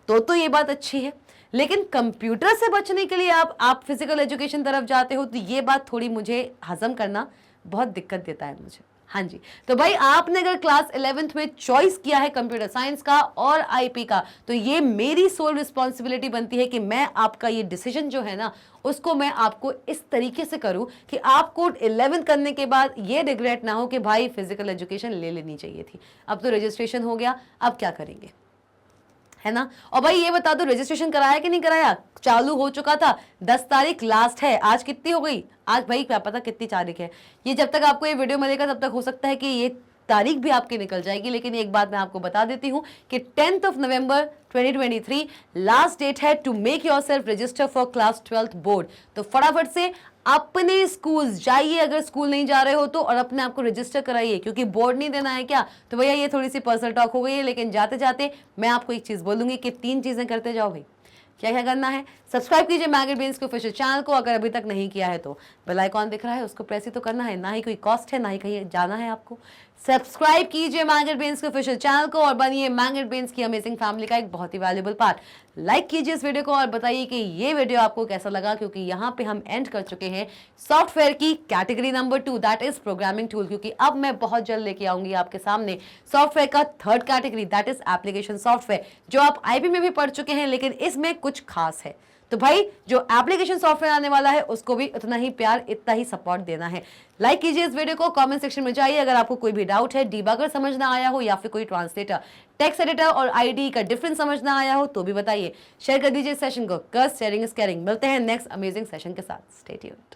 तो ये बात अच्छी है, लेकिन कंप्यूटर से बचने के लिए आप फिजिकल एजुकेशन तरफ जाते हो तो ये बात थोड़ी मुझे हजम करना बहुत दिक्कत देता है मुझे। हाँ जी, तो भाई आपने अगर क्लास 11th में चॉइस किया है कंप्यूटर साइंस का और आईपी का, तो ये मेरी सोल रिस्पॉन्सिबिलिटी बनती है कि मैं आपका ये डिसीजन जो है ना उसको मैं आपको इस तरीके से करूं कि आपको 11th करने के बाद ये रिग्रेट ना हो कि भाई फिजिकल एजुकेशन ले लेनी चाहिए थी। अब तो रजिस्ट्रेशन हो गया, अब क्या करेंगे, है ना। और भाई ये बता दो रजिस्ट्रेशन कराया कि नहीं कराया? चालू हो चुका था, 10 तारीख लास्ट है। आज कितनी हो गई? आज भाई क्या पता कितनी तारीख है। ये जब तक आपको ये वीडियो मिलेगा तब तक हो सकता है कि ये तारीख भी आपकी निकल जाएगी, लेकिन एक बात मैं आपको बता देती हूं कि 10th of November 2023 last date है to make yourself register for class 12th board. तो फटाफट से अपने स्कूल जाइए अगर स्कूल नहीं जा रहे हो तो, और अपने आप को रजिस्टर कराइए, क्योंकि बोर्ड नहीं देना है क्या। तो भैया ये थोड़ी सी पर्सनल टॉक हो गई है, लेकिन जाते जाते मैं आपको एक चीज बोलूंगी कि 3 चीजें करते जाओ भाई। क्या क्या करना है? सब्सक्राइब कीजिए मैगर ब्रेन्स के ऑफिशियल चैनल को, अगर अभी तक नहीं किया है तो बेल आइकॉन दिख रहा है उसको प्रेस ही तो करना है, ना ही कोई कॉस्ट है, ना ही कहीं जाना है आपको। सब्सक्राइब कीजिए मैगर ब्रेन्स के ऑफिशियल चैनल को और बनिए मैगर ब्रेन्स की अमेजिंग फैमिली का एक बहुत ही वैल्यूएबल पार्ट। लाइक कीजिए इस वीडियो को और बताइए कि ये वीडियो आपको कैसा लगा, क्योंकि यहाँ पे हम एंड कर चुके हैं सॉफ्टवेयर की category number 2, that is programming tool. क्योंकि अब मैं बहुत जल्द लेके आऊंगी आपके सामने सॉफ्टवेयर का 3rd category, that is application software, जो आप आईपी में भी पढ़ चुके हैं, लेकिन इसमें कुछ खास है। तो भाई जो एप्लीकेशन सॉफ्टवेयर आने वाला है उसको भी उतना ही प्यार, इतना ही सपोर्ट देना है। लाइक कीजिए इस वीडियो को, कमेंट सेक्शन में जाइए अगर आपको कोई भी डाउट है, डीबगर समझ ना आया हो या फिर कोई ट्रांसलेटर, टेक्स्ट एडिटर और आईडी का डिफरेंस समझ ना आया हो तो भी बताइए। शेयर कर दीजिए सेशन को, कस शेयरिंग इज केयरिंग। मिलते हैं नेक्स्ट अमेजिंग सेशन के साथ, स्टे ट्यून्ड।